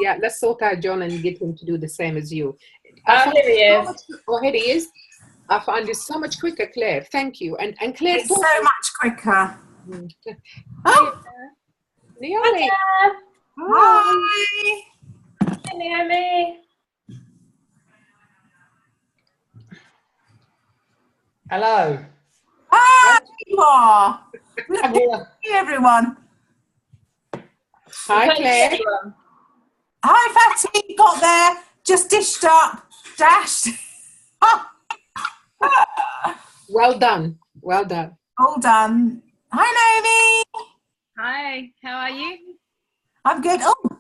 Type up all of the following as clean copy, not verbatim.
Yeah, let's sort out John and get him to do the same as you. Oh, here he is. Oh, here he is. I find it so much quicker, Claire. Thank you. And Claire, it's so much quicker. Oh, Naomi. Hi. Hi, Naomi. Hello. Ah, there you are. I'm here. Hey, everyone. Hi, Claire. Hi, Fatty. Got there. Just dished up. Dashed. Well done. Well done. All done. Hi, Naomi. Hi, how are you? I'm good. Oh,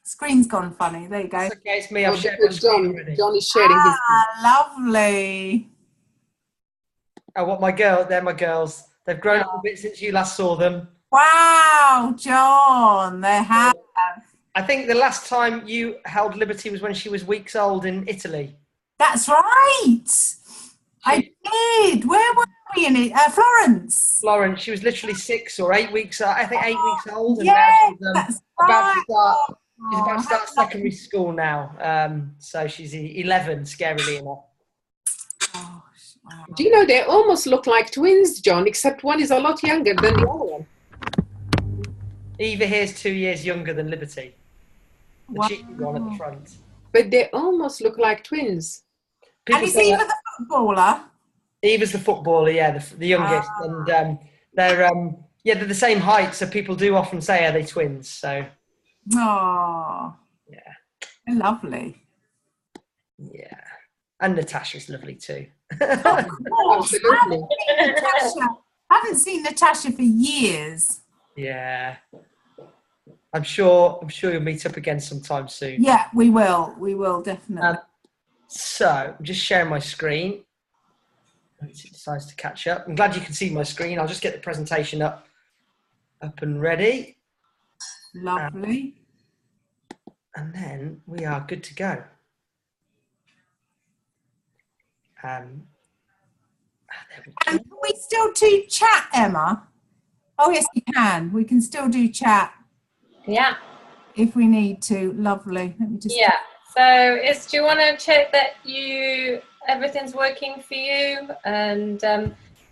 screen's gone funny. There you go. It's okay, it's me. I've shared my Because screen already. John is sharing his. Lovely. Oh, what my girl? They're my girls. They've grown up a bit since you last saw them. Wow, John. They have. I think the last time you held Liberty was when she was weeks old in Italy. That's right. I did. Where were we in it? Florence. Florence. She was literally 6 or 8 weeks. I think 8 weeks old, and Yeah, now she's that's about to right. start. She's about to start how secondary school now. So she's 11, scarily enough. Oh, wow. Do you know they almost look like twins, John, except one is a lot younger than the other one. Eva here's 2 years younger than Liberty. The Wow. cheeky one at the front. But they almost look like twins. And is Eva the footballer? Eva's the footballer, yeah, the youngest, and they're the same height. So people do often say, "Are they twins?" So, Oh, yeah, they're lovely. yeah, and Natasha's lovely too. Absolutely. I haven't seen Natasha for years. Yeah, I'm sure you'll meet up again sometime soon. Yeah, we will. We will definitely. So I'm just sharing my screen. It decides to catch up. I'm glad you can see my screen. I'll just get the presentation up and ready. Lovely. And then we are good to go. There we go. And can we still do chat, Emma? Oh, yes, we can. We can still do chat. Yeah. If we need to. Lovely. Let me just. Yeah. So, do you want to check that everything's working for you? And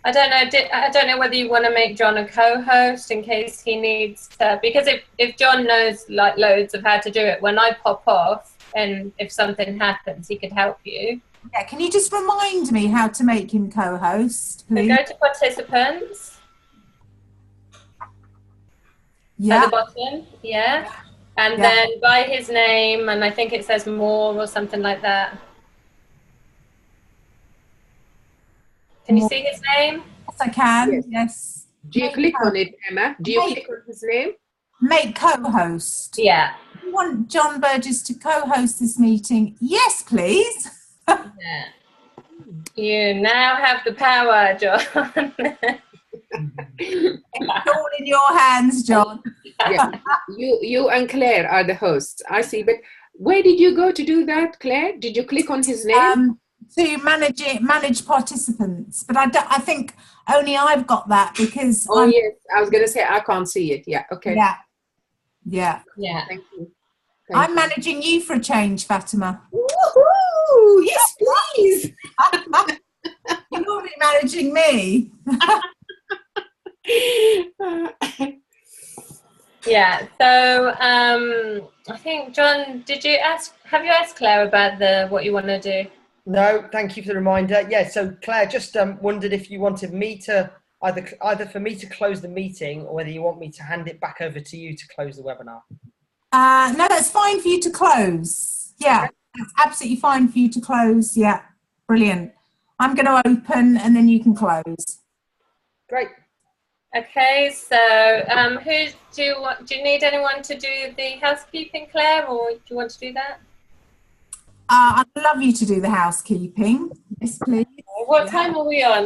I don't know. I don't know whether you want to make John a co-host in case he needs to. Because if John knows like loads of how to do it, when I pop off and if something happens, he could help you. Yeah. Can you just remind me how to make him co-host, So please? go to participants. Yeah. At the bottom. Yeah. And then by his name, and I think it says more or something like that. Can you see his name? Yes, I can. Yes. Do you click on it, Emma? Do you click on his name? Make co-host. Yeah. You want Jon Burgess to co-host this meeting? Yes, please. Yeah. You now have the power, John. It's all in your hands, John. Yeah. You and Claire are the hosts. I see. But where did you go to do that, Claire? Did you click on his name? To manage participants, but I think only I've got that because. Oh yes, I was going to say I can't see it. Yeah. Okay. Yeah. Thank you. I'm managing you for a change, Fatima. Woohoo! Yes, please. You're normally managing me. Yeah. So I think John, have you asked Claire about what you want to do? No, thank you for the reminder. Yeah, so Claire, just wondered if you wanted me to either for me to close the meeting or whether you want me to hand it back over to you to close the webinar. No, that's fine for you to close. Yeah, that's absolutely fine for you to close. Yeah, brilliant. I'm going to open and then you can close. Great. Okay, so do you need anyone to do the housekeeping, Claire, or do you want to do that? I'd love you to do the housekeeping. Yes, please. What time are we on?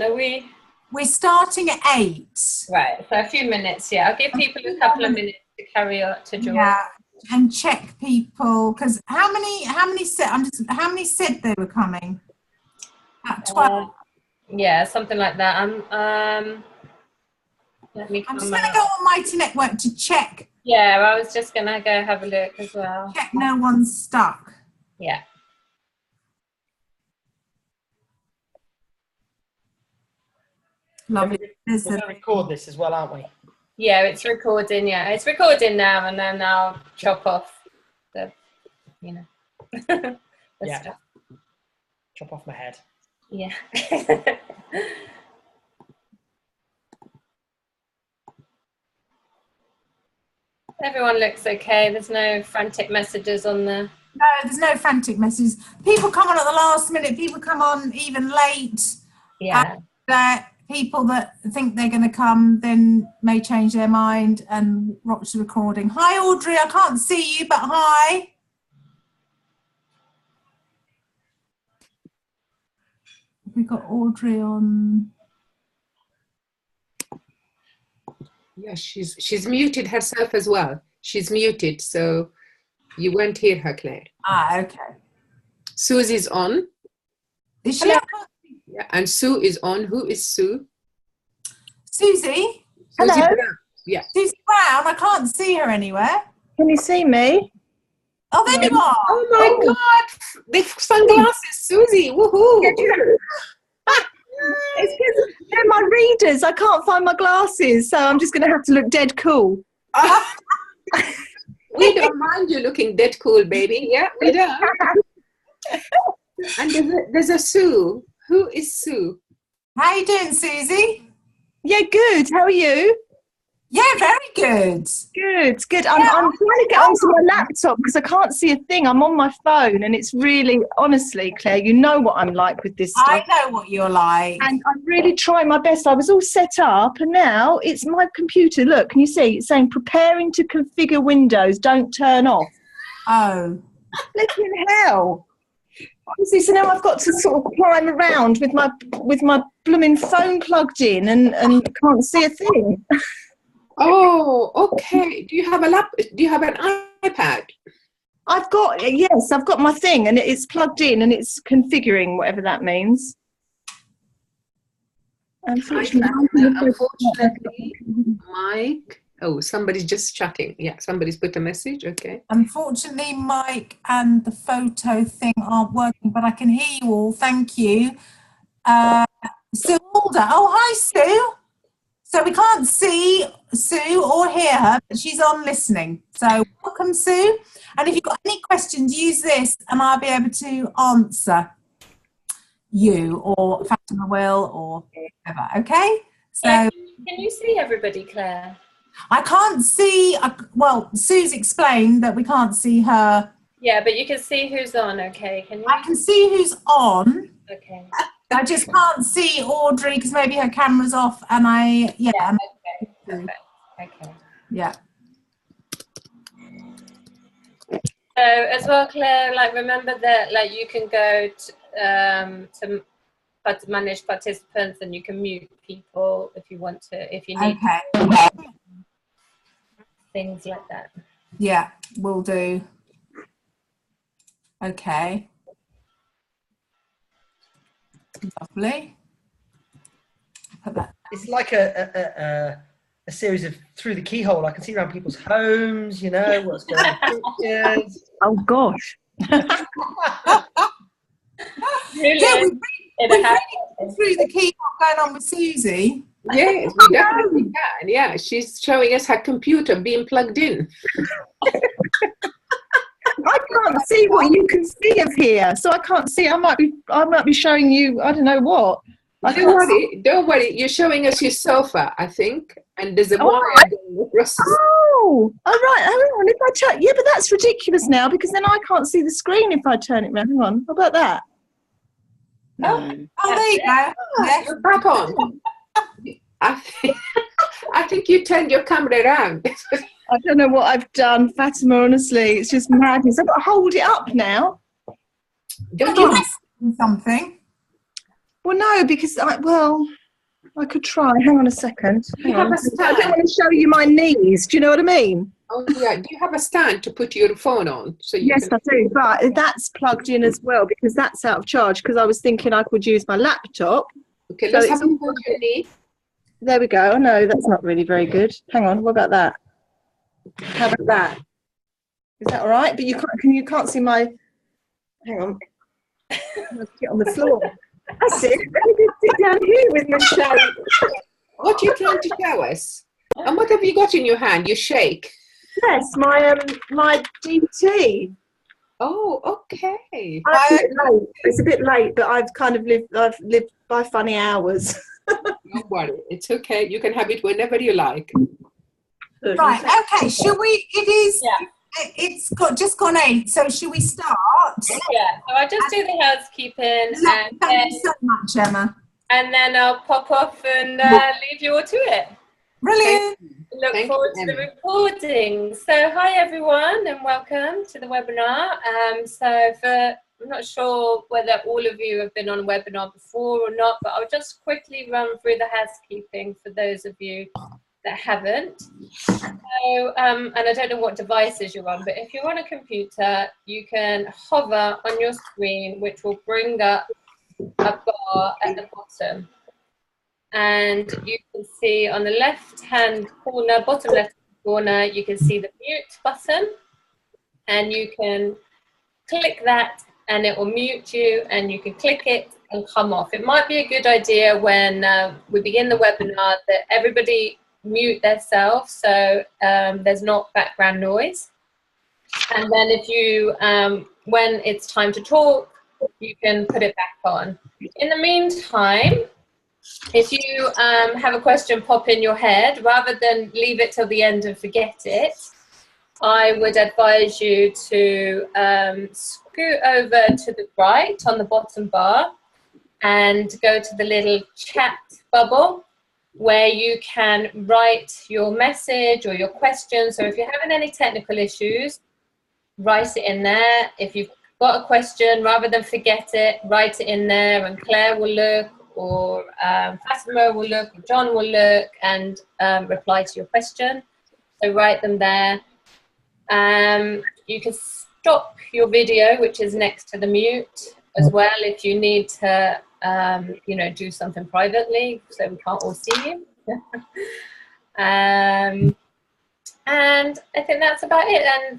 We're starting at 8. Right, so a few minutes. Yeah, I'll give people a couple of minutes to carry on to join. Yeah, and check people because how many said they were coming? At 12. Yeah, something like that. Let me I'm come just going to out. go on Mighty Network to check Yeah, I was just going to go have a look as well. no one's stuck. Yeah. Lovely. We're going to record this as well, aren't we? Yeah, it's recording. Yeah, it's recording now, and then I'll chop off the, the Yeah. stuff. Chop off my head. Yeah. Everyone looks okay. There's no frantic messages on there. No, there's no frantic messages. People come on at the last minute. People come on even late. Yeah. And, people that think they're going to come then may change their mind and watch the recording. Hi, Audrey. I can't see you, but hi. We've got Audrey on. Yeah, she's muted herself as well. She's muted, so you won't hear her, Claire. Ah, okay. Susie's on. Is she? Yeah, and Sue is on. Who is Sue? Susie? Susie Hello. Brown. Yeah. Susie Brown? I can't see her anywhere. Can you see me? Oh, there you are. Oh my God! The sunglasses, Susie! Woohoo! It's because they're my readers. I can't find my glasses, so I'm just going to have to look dead cool. We don't mind you looking dead cool, baby. Yeah, we don't. And there's a Sue. Who is Sue? How you doing, Susie? Yeah, good. How are you? Yeah, very good. Good. I'm trying to get onto my laptop because I can't see a thing. I'm on my phone, and it's really, honestly, Claire, you know what I'm like with this stuff. I know what you're like. And I'm really trying my best. I was all set up, and now it's my computer. Look, can you see? It's saying preparing to configure Windows. Don't turn off. Oh. Flipping hell. Honestly, so now I've got to sort of climb around with my blooming phone plugged in and can't see a thing. Oh, okay. Do you have an iPad? I've got my thing, and it's plugged in and it's configuring, whatever that means. Unfortunately, Mike. Oh, somebody's just chatting. Yeah, somebody's put a message. Okay. Unfortunately, Mike and the photo thing aren't working, but I can hear you all. Thank you. Sue Alder. Oh, hi, Sue. So we can't see Sue or hear her, but she's on listening. So welcome, Sue. And if you've got any questions, use this and I'll be able to answer you or Fatima will or whoever. Okay? So Yeah, can you see everybody, Claire? I can't see, well, Sue's explained that we can't see her. Yeah, but you can see who's on, okay? Can you? I can see who's on. Okay. I just can't see Audrey because maybe her camera's off and Okay, perfect. Okay. Yeah. So as well, Claire, like remember that like you can go to manage participants and you can mute people if you want to, if you need Okay. things like that. Yeah, will do. Okay. Lovely. Put that. It's like a series of Through the Keyhole. I can see around people's homes, you know, what's going on in pictures. Oh gosh. Really? Yeah, we've In a been house. through the key going on with Susie. Yes, we definitely can. Yeah, she's showing us her computer being plugged in. I can't see what you can see of here, so I can't see. I might be showing you. I don't know what. Don't worry. You're showing us your sofa, I think, and there's a wire going across. Oh, all right. Hang on. If I turn, yeah, but that's ridiculous now because then I can't see the screen if I turn it around. Hang on. How about that? Oh, there you go. Yes. You're back on. I think you turned your camera around. I don't know what I've done, Fatima. Honestly, it's just madness. I've got to hold it up now. Don't you? Something. Well, no, because I could try. Hang on a second. You have a stand. I don't want to show you my knees. Do you know what I mean? Oh yeah. Do you have a stand to put your phone on? So you Yes, I do. But that's plugged in as well because that's out of charge. Because I was thinking I could use my laptop. Okay, So let's it's have a look at your knee. There we go. No, that's not really very good. Hang on. What about that? How about that? Is that all right? But you can't see my. Hang on. Let's get on the floor. That's it. Let me just sit down here with my shake. What are you trying to show us? And what have you got in your hand? You shake. Yes, my DT. Oh, okay. It's a bit late, but I've lived by funny hours. Don't worry, it's okay. You can have it whenever you like. Right, okay, shall we, it's just gone 8, so shall we start? Yeah, so I just do the housekeeping. Thank you so much, Emma. And then I'll pop off and leave you all to it. Brilliant. Look forward to the recording. So hi everyone and welcome to the webinar. I'm not sure whether all of you have been on a webinar before or not, but I'll just quickly run through the housekeeping for those of you that haven't. So, and I don't know what devices you're on, but if you're on a computer, you can hover on your screen, which will bring up a bar at the bottom. And you can see on the left-hand corner, bottom left corner, you can see the mute button. And you can click that and it will mute you, and you can click it and come off. It might be a good idea when we begin the webinar that everybody mute themselves so there's not background noise. And then if you, when it's time to talk, you can put it back on. In the meantime, if you have a question pop in your head, rather than leave it till the end and forget it, I would advise you to scoot over to the right on the bottom bar and go to the little chat bubble where you can write your message or your question. So if you're having any technical issues, write it in there. If you've got a question, rather than forget it, write it in there, and Claire will look, or Fatima will look, or John will look and reply to your question. So write them there. You can stop your video, which is next to the mute as well, if you need to do something privately so we can't all see you. And I think that's about it. And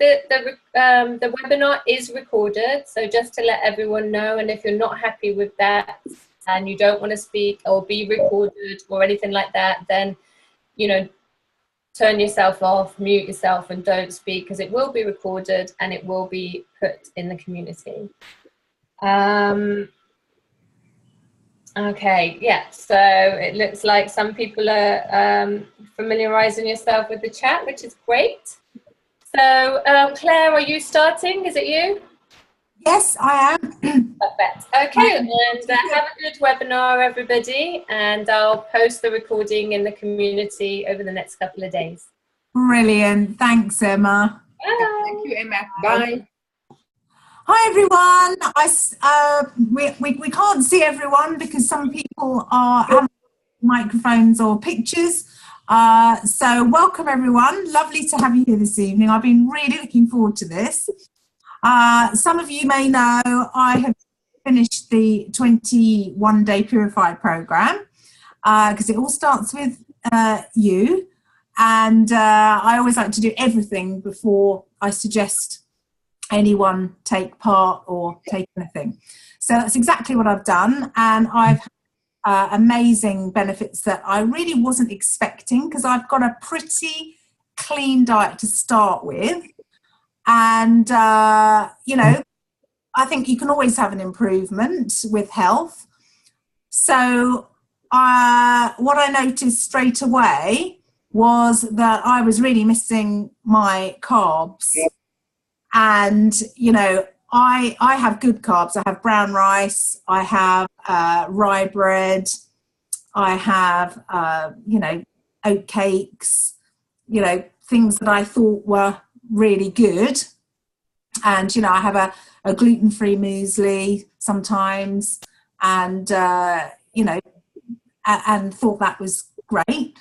the webinar is recorded, so just to let everyone know, and if you're not happy with that and you don't want to speak or be recorded or anything like that, then turn yourself off, mute yourself and don't speak, because it will be recorded and it will be put in the community. Okay, yeah, so it looks like some people are familiarizing yourself with the chat, which is great. So Claire, are you starting? Is it you? Yes, I am. Perfect. Okay, and have a good webinar, everybody, and I'll post the recording in the community over the next couple of days. Brilliant. Thanks, Emma. Bye. Thank you, Emma. Bye. Hi, everyone. We can't see everyone because some people have microphones or pictures. So welcome, everyone. Lovely to have you here this evening. I've been really looking forward to this. Some of you may know I have finished the 21-day Purified program because it all starts with you, and I always like to do everything before I suggest anyone take part or take anything. So that's exactly what I've done, and I've had amazing benefits that I really wasn't expecting, because I've got a pretty clean diet to start with. And, I think you can always have an improvement with health. So what I noticed straight away was that I was really missing my carbs. And, I have good carbs. I have brown rice, I have rye bread, I have, oat cakes, things that I thought were really good. And I have a gluten-free muesli sometimes, and and thought that was great.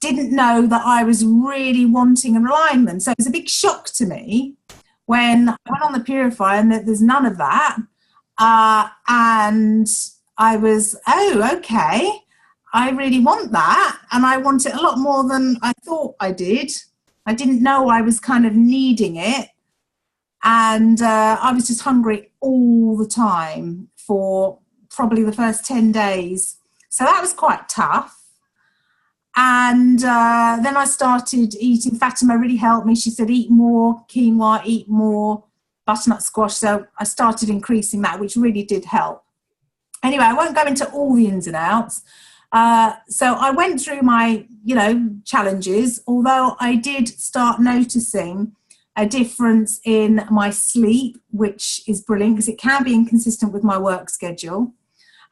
Didn't know that I was really wanting an alignment, so it was a big shock to me when I went on the Purifier and that there's none of that. And I was, oh, okay. I really want that, and I want it a lot more than I thought I did. I didn't know I was kind of needing it, and I was just hungry all the time for probably the first 10 days. So that was quite tough. And then I started eating. Fatima really helped me. She said, eat more quinoa, eat more butternut squash. So I started increasing that, which really did help. Anyway, I won't go into all the ins and outs. So I went through my, challenges, although I did start noticing a difference in my sleep, which is brilliant because it can be inconsistent with my work schedule.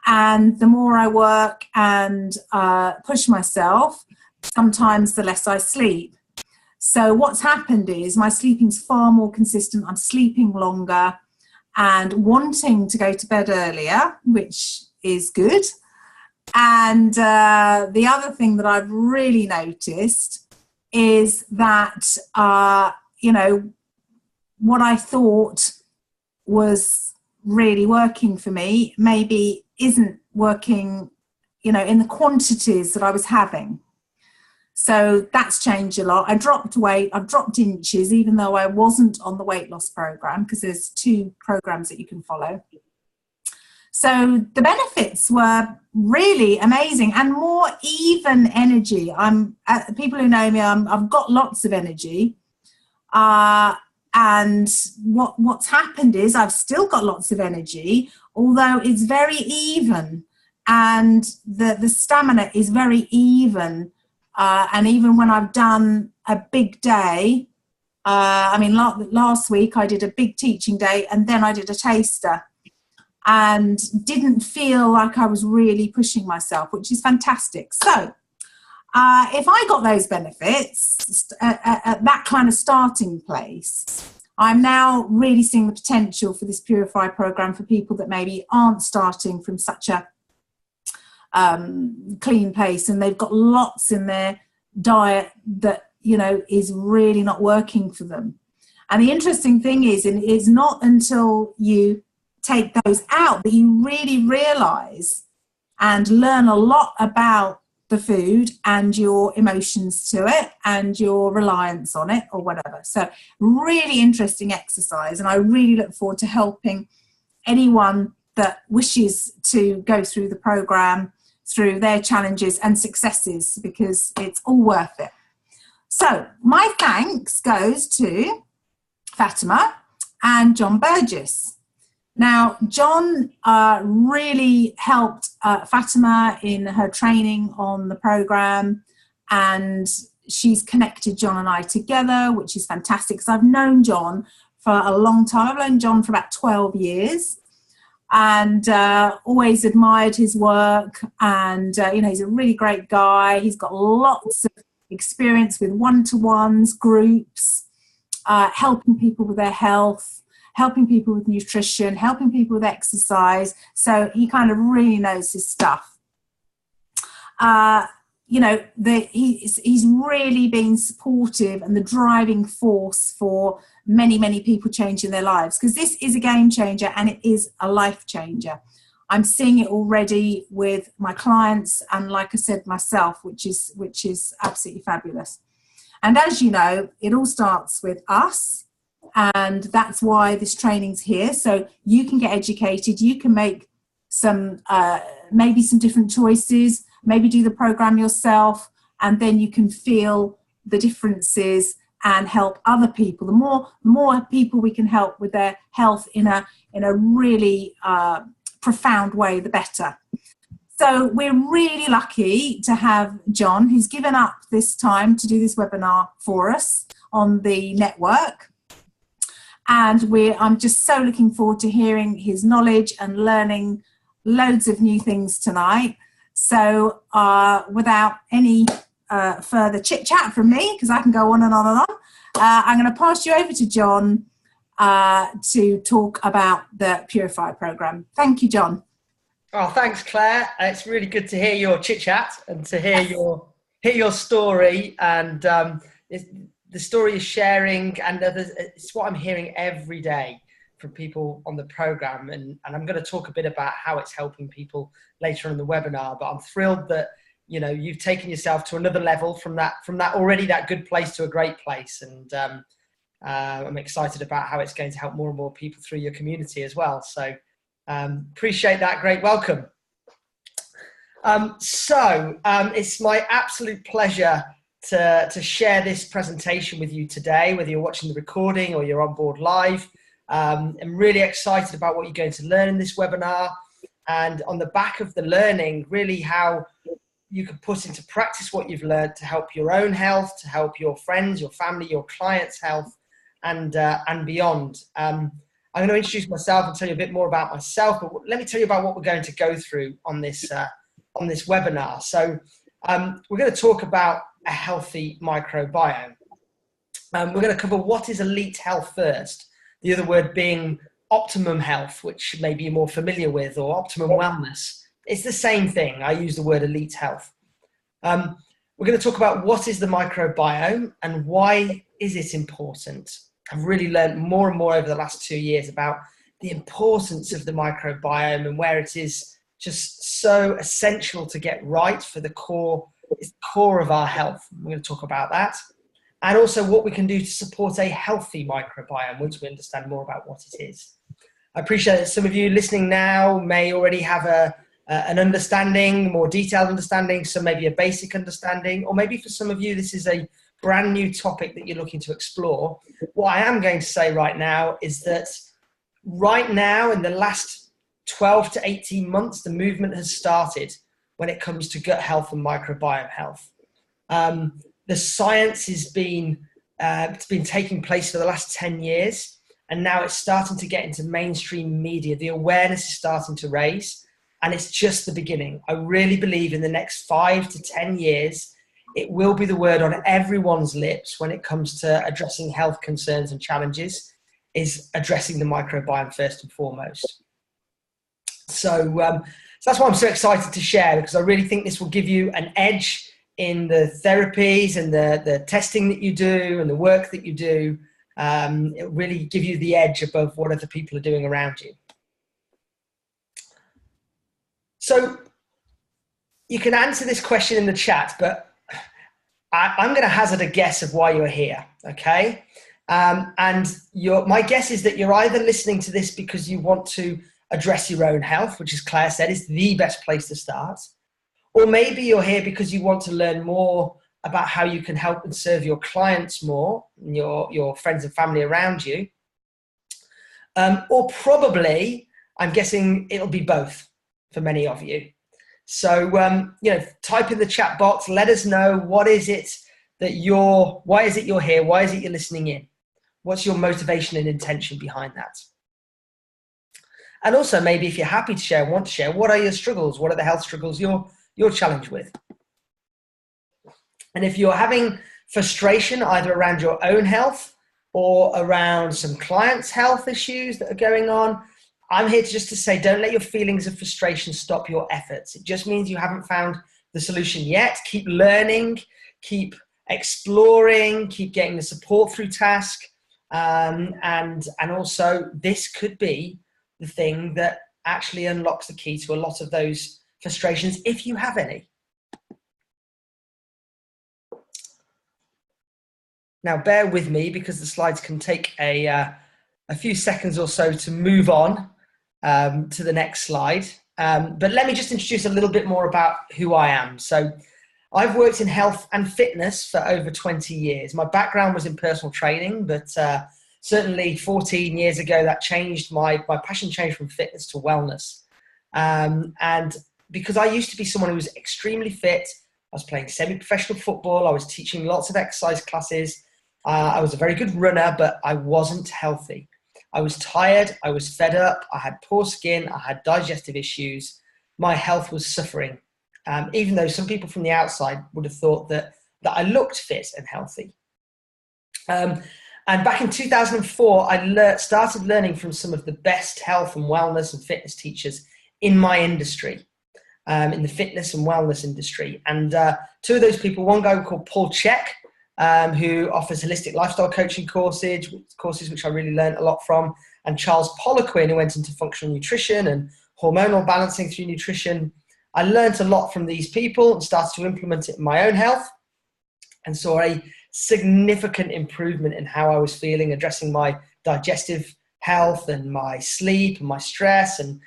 And the more I work and push myself, sometimes the less I sleep. So what's happened is my sleeping's far more consistent. I'm sleeping longer and wanting to go to bed earlier, which is good. And the other thing that I've really noticed is that, what I thought was really working for me maybe isn't working, in the quantities that I was having. So that's changed a lot. I dropped weight, I've dropped inches, even though I wasn't on the weight loss program, because there's 2 programs that you can follow. So the benefits were really amazing and more even energy. People who know me, I've got lots of energy. And what's happened is I've still got lots of energy, although it's very even, and the stamina is very even. And even when I've done a big day, last week I did a big teaching day and then I did a taster and didn't feel like I was really pushing myself, which is fantastic. So if I got those benefits at that kind of starting place, I'm now really seeing the potential for this Purify program for people that maybe aren't starting from such a clean place and they've got lots in their diet that, is really not working for them. And the interesting thing is, and it's not until you take those out that you really realize and learn a lot about the food and your emotions to it and your reliance on it or whatever. So really interesting exercise, and I really look forward to helping anyone that wishes to go through the program, through their challenges and successes, because it's all worth it. So my thanks goes to Fatima and Jon Burgess. Now, Jon really helped Fatima in her training on the program, and she's connected Jon and I together, which is fantastic because I've known Jon for a long time. I've known Jon for about 12 years and always admired his work. And, he's a really great guy. He's got lots of experience with one-to-ones, groups, helping people with their health, helping people with nutrition, helping people with exercise. So he kind of really knows his stuff. He's really been supportive and the driving force for many, many people changing their lives, because this is a game changer and it is a life changer. I'm seeing it already with my clients and, like I said, myself, which is absolutely fabulous. And as you know, it all starts with us. And that's why this training's here. So you can get educated, you can make some, maybe some different choices, maybe do the program yourself, and then you can feel the differences and help other people. The more people we can help with their health in a really profound way, the better. So we're really lucky to have Jon, who's given up this time to do this webinar for us on the network. And I'm just so looking forward to hearing his knowledge and learning loads of new things tonight. So without any further chit chat from me, because I can go on and on and on, I'm going to pass you over to Jon to talk about the Purify program. Thank you, Jon. Oh, thanks, Claire. It's really good to hear your chit chat and to hear your story. And the story you're sharing, and it's what I'm hearing every day from people on the program. And I'm going to talk a bit about how it's helping people later on in the webinar. But I'm thrilled that you know, you've taken yourself to another level from that already that good place to a great place. And I'm excited about how it's going to help more and more people through your community as well. So appreciate that. Great welcome. It's my absolute pleasure to share this presentation with you today, whether you're watching the recording or you're on board live. I'm really excited about what you're going to learn in this webinar, and on the back of the learning, really how you can put into practice what you've learned to help your own health, to help your friends, your family, your clients' health, and beyond. I'm going to introduce myself and tell you a bit more about myself, but let me tell you about what we're going to go through on this webinar. So we're going to talk about a healthy microbiome. We're going to cover what is elite health first, the other word being optimum health, which maybe you're more familiar with, or optimum wellness. It's the same thing. I use the word elite health. We're going to talk about what is the microbiome and why is it important. I've really learned more and more over the last 2 years about the importance of the microbiome and where it is just so essential to get right for the core. It's the core of our health. We're going to talk about that. And also what we can do to support a healthy microbiome once we understand more about what it is. I appreciate that some of you listening now may already have an understanding, more detailed understanding, so maybe a basic understanding, or maybe for some of you this is a brand new topic that you're looking to explore. What I am going to say right now is that right now, in the last 12 to 18 months, the movement has started when it comes to gut health and microbiome health. The science has been it's been taking place for the last 10 years, and now it's starting to get into mainstream media. The awareness is starting to raise, and it's just the beginning. I really believe in the next 5 to 10 years, it will be the word on everyone's lips when it comes to addressing health concerns and challenges, is addressing the microbiome first and foremost. So that's why I'm so excited to share, because I really think this will give you an edge in the therapies and the testing that you do and the work that you do. It really give you the edge above what other people are doing around you. So you can answer this question in the chat, but I'm going to hazard a guess of why you're here, okay? And my guess is that you're either listening to this because you want to address your own health, which, as Claire said, is the best place to start. Or maybe you're here because you want to learn more about how you can help and serve your clients more, and your friends and family around you. Or probably, I'm guessing it'll be both for many of you. So, type in the chat box, let us know why is it you're here? Why is it you're listening in? What's your motivation and intention behind that? And also, maybe if you're happy to share, want to share, what are your struggles? What are the health struggles you're challenged with? And if you're having frustration either around your own health or around some clients' health issues that are going on, I'm here to say, don't let your feelings of frustration stop your efforts. It just means you haven't found the solution yet. Keep learning, keep exploring, keep getting the support through task. And also, this could be the thing that actually unlocks the key to a lot of those frustrations, if you have any. Now, bear with me because the slides can take a few seconds or so to move on to the next slide. But let me just introduce a little bit more about who I am. So I've worked in health and fitness for over 20 years. My background was in personal training, but certainly 14 years ago, that changed. My passion changed from fitness to wellness. And because I used to be someone who was extremely fit, I was playing semi-professional football, I was teaching lots of exercise classes, I was a very good runner, but I wasn't healthy. I was tired, I was fed up, I had poor skin, I had digestive issues, my health was suffering. Even though some people from the outside would have thought that I looked fit and healthy. And back in 2004, I started learning from some of the best health and wellness and fitness teachers in my industry, in the fitness and wellness industry. And two of those people, one guy called Paul Check, who offers holistic lifestyle coaching courses which I really learned a lot from, and Charles Poliquin, who went into functional nutrition and hormonal balancing through nutrition. I learned a lot from these people and started to implement it in my own health, and saw a significant improvement in how I was feeling, addressing my digestive health and my sleep and my stress, and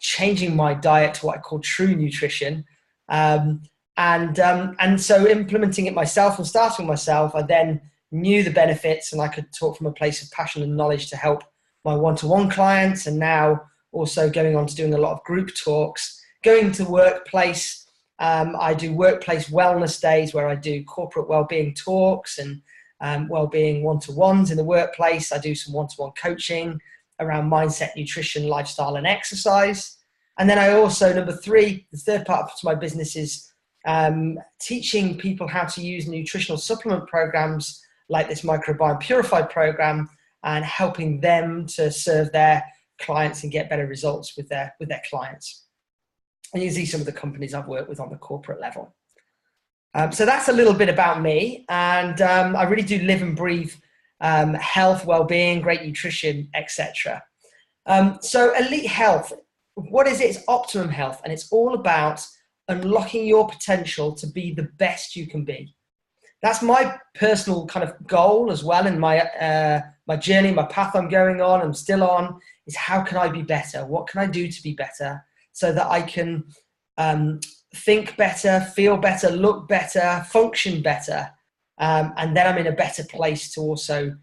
changing my diet to what I call true nutrition. And so implementing it myself and starting myself, I then knew the benefits, and I could talk from a place of passion and knowledge to help my one-to-one clients, and now also going on to doing a lot of group talks, going to workplace. I do workplace wellness days where I do corporate wellbeing talks and wellbeing one-to-ones in the workplace. I do some one-to-one coaching around mindset, nutrition, lifestyle, and exercise. And then I also, number 3, the third part of my business is teaching people how to use nutritional supplement programs like this Microbiome Purified program, and helping them to serve their clients and get better results with their clients. And you can see some of the companies I've worked with on the corporate level. So that's a little bit about me, and I really do live and breathe health, well-being, great nutrition, etc. So elite health, what is it? It's optimum health, and it's all about unlocking your potential to be the best you can be. That's my personal kind of goal as well in my my journey, my path I'm going on, I'm still on, is how can I be better? What can I do to be better so that I can think better, feel better, look better, function better, and then I'm in a better place to also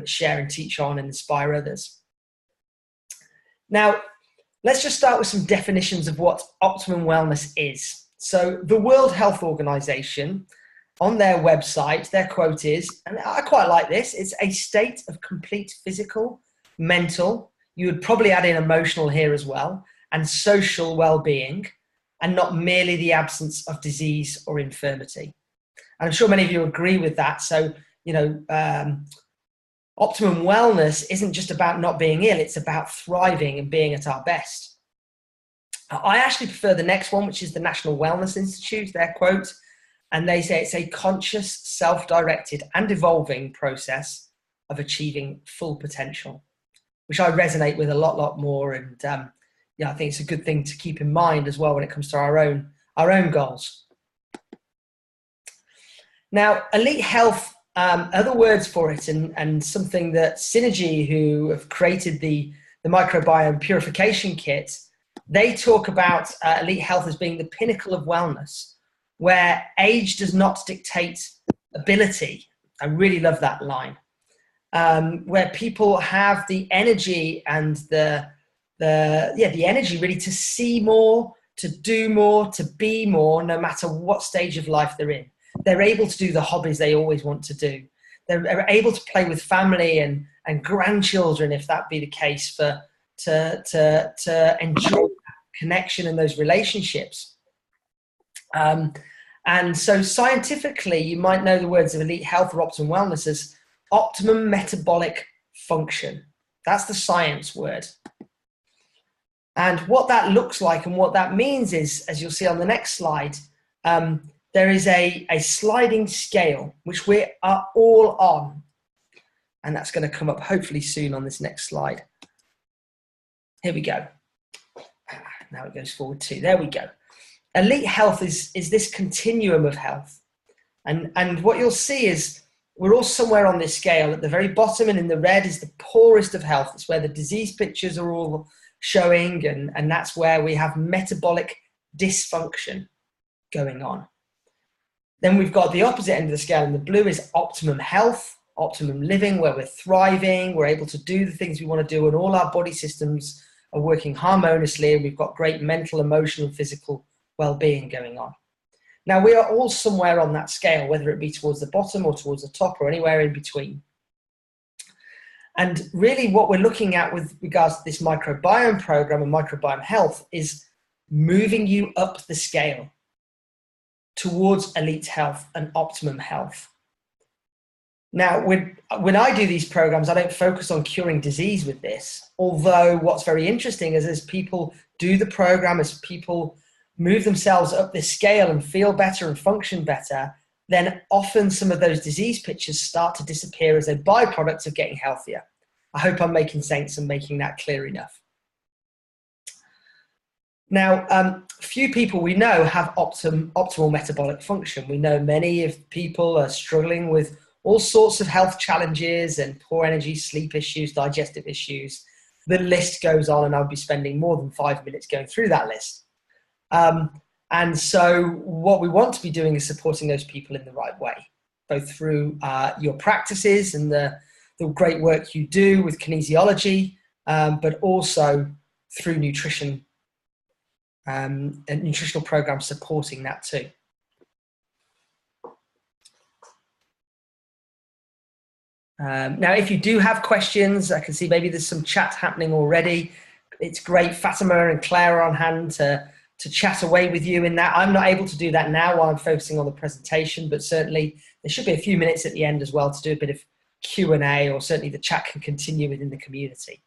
share and teach on and inspire others. Now, let's just start with some definitions of what optimum wellness is. So the World Health Organization, on their website, their quote is, and I quite like this, it's a state of complete physical, mental, you would probably add in emotional here as well, and social well-being, and not merely the absence of disease or infirmity. And I'm sure many of you agree with that. So, you know, optimum wellness isn't just about not being ill, it's about thriving and being at our best. I actually prefer the next one, which is the National Wellness Institute, their quote, and they say it's a conscious, self-directed and evolving process of achieving full potential, which I resonate with a lot more. And yeah, I think it's a good thing to keep in mind as well when it comes to our own goals. Now, elite health, other words for it, and something that Synergy, who have created the microbiome purification kit, they talk about elite health as being the pinnacle of wellness, where age does not dictate ability. I really love that line. Where people have the energy and the energy really to see more, to do more, to be more, no matter what stage of life they're in. They're able to do the hobbies they always want to do. They're able to play with family and grandchildren, if that be the case, to enjoy connection and those relationships. And so scientifically, you might know the words of elite health or optimum wellness as optimum metabolic function. That's the science word. And what that looks like and what that means is, as you'll see on the next slide, there is a sliding scale, which we are all on. And that's going to come up hopefully soon on this next slide. Here we go. Now it goes forward too. There we go. Elite health is this continuum of health. And what you'll see is we're all somewhere on this scale. At the very bottom and in the red is the poorest of health. It's where the disease pictures are all showing, and that's where we have metabolic dysfunction going on. Then we've got the opposite end of the scale, and the blue is optimum health, optimum living, where we're thriving, we're able to do the things we want to do, and all our body systems are working harmoniously, and we've got great mental, emotional, and physical well-being going on. Now, we are all somewhere on that scale, whether it be towards the bottom or towards the top or anywhere in between. And really what we're looking at with regards to this microbiome program and microbiome health is moving you up the scale towards elite health and optimum health. Now, when I do these programs, I don't focus on curing disease with this, although what's very interesting is as people do the program, as people move themselves up this scale and feel better and function better, then often some of those disease pictures start to disappear as a byproduct of getting healthier. I hope I'm making sense and making that clear enough. Now, few people we know have optimal metabolic function. We know many of people are struggling with all sorts of health challenges and poor energy, sleep issues, digestive issues. The list goes on, and I'll be spending more than 5 minutes going through that list. And so what we want to be doing is supporting those people in the right way, both through your practices and the great work you do with kinesiology, but also through nutrition and nutritional programs supporting that too. Now, if you do have questions, I can see maybe there's some chat happening already. It's great. Fatima and Claire are on hand to chat away with you in that. I'm not able to do that now while I'm focusing on the presentation, but certainly there should be a few minutes at the end as well to do a bit of Q&A, or certainly the chat can continue within the community.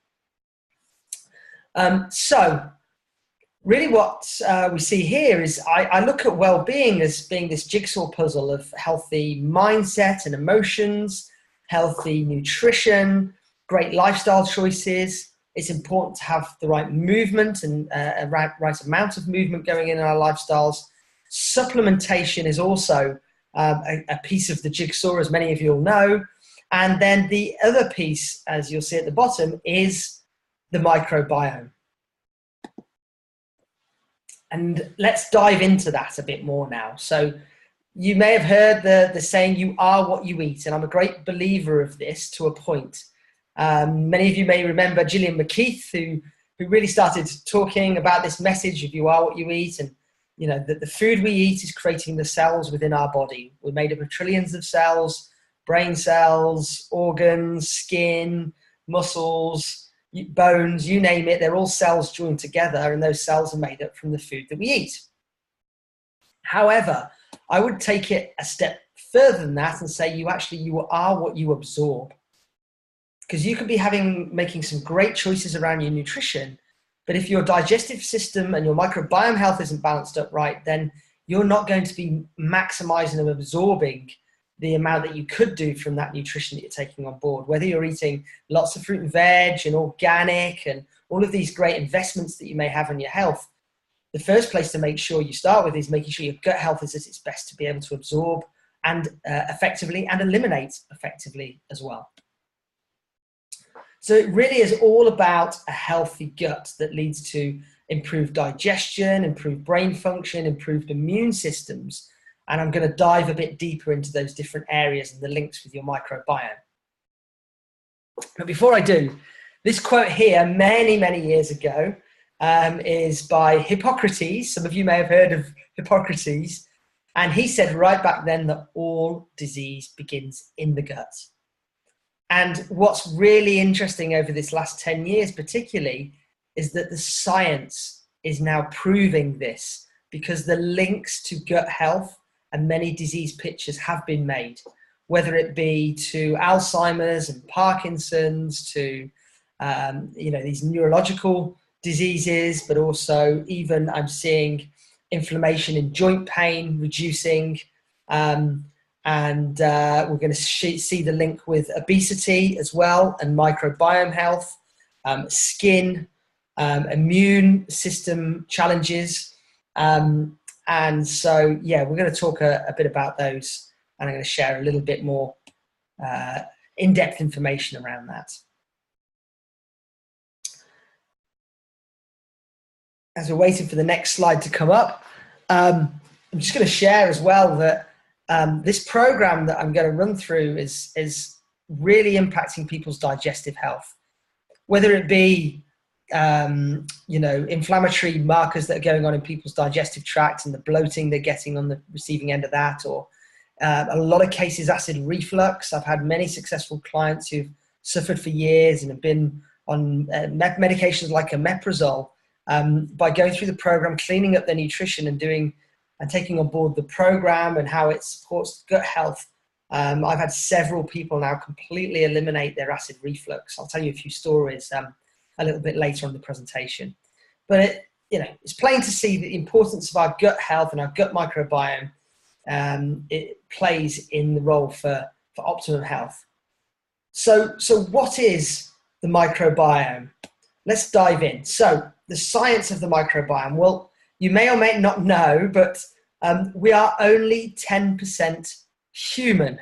So really what we see here is I look at well-being as being this jigsaw puzzle of healthy mindset and emotions, healthy nutrition, great lifestyle choices. It's important to have the right movement and a right amount of movement going in our lifestyles. Supplementation is also a piece of the jigsaw, as many of you will know. And then the other piece, as you'll see at the bottom, is the microbiome. And let's dive into that a bit more now. So you may have heard the saying, you are what you eat. And I'm a great believer of this to a point. Many of you may remember Gillian McKeith, who really started talking about this message of you are what you eat. And you know, that the food we eat is creating the cells within our body. We're made up of trillions of cells, brain cells, organs, skin, muscles, bones, you name it. They're all cells joined together, and those cells are made up from the food that we eat. However, I would take it a step further than that and say you are what you absorb. Because you could be making some great choices around your nutrition, but if your digestive system and your microbiome health isn't balanced up right, then you're not going to be maximizing and absorbing the amount that you could do from that nutrition that you're taking on board. Whether you're eating lots of fruit and veg and organic and all of these great investments that you may have in your health, the first place to make sure you start with is making sure your gut health is at its best to be able to absorb and effectively and eliminate effectively as well. So it really is all about a healthy gut that leads to improved digestion, improved brain function, improved immune systems. And I'm going to dive a bit deeper into those different areas and the links with your microbiome. But before I do, this quote here, many, many years ago, is by Hippocrates. Some of you may have heard of Hippocrates. And he said right back then that all disease begins in the gut. And what's really interesting over this last 10 years particularly is that the science is now proving this, because the links to gut health and many disease pictures have been made, whether it be to Alzheimer's and Parkinson's, to these neurological diseases, but also even I'm seeing inflammation in joint pain reducing, and we're going to see the link with obesity as well, and microbiome health, skin, immune system challenges. And so, yeah, we're going to talk a bit about those, and I'm going to share a little bit more in-depth information around that. As we're waiting for the next slide to come up, I'm just going to share as well that this program that I'm going to run through is really impacting people's digestive health, whether it be inflammatory markers that are going on in people's digestive tract and the bloating they're getting on the receiving end of that, or a lot of cases acid reflux. I've had many successful clients who've suffered for years and have been on medications like omeprazole. By going through the program, cleaning up their nutrition and taking on board the program and how it supports gut health, I've had several people now completely eliminate their acid reflux. I'll tell you a few stories a little bit later on in the presentation. But it's plain to see the importance of our gut health and our gut microbiome. It plays in the role for optimum health. So what is the microbiome? let's dive in. So the science of the microbiome. Well, you may or may not know, but we are only 10% human.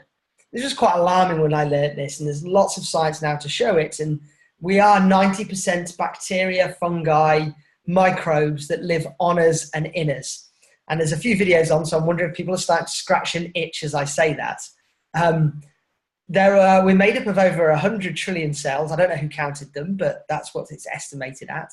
This was quite alarming when I learned this, and there's lots of science now to show it. And we are 90% bacteria, fungi, microbes that live on us and in us. And there's a few videos on, so I'm wondering if people are starting to scratch an itch as I say that. We're made up of over 100 trillion cells. I don't know who counted them, but that's what it's estimated at.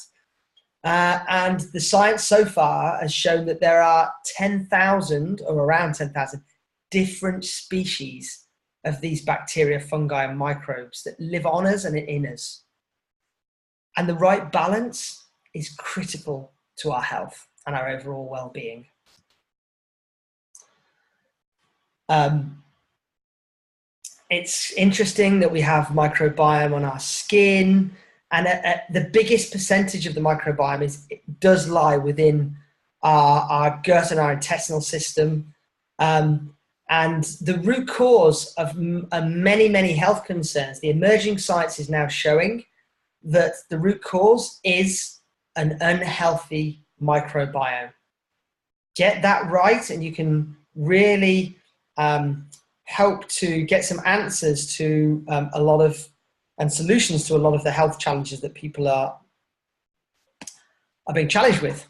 And the science so far has shown that there are 10,000 or around 10,000 different species of these bacteria, fungi, and microbes that live on us and in us. And the right balance is critical to our health and our overall well-being. It's interesting that we have microbiome on our skin, and the biggest percentage of the microbiome does lie within our gut and our intestinal system. And the root cause of many, many health concerns, the emerging science is now showing that the root cause is an unhealthy microbiome. Get that right, and you can really help to get some answers to and solutions to a lot of the health challenges that people are being challenged with.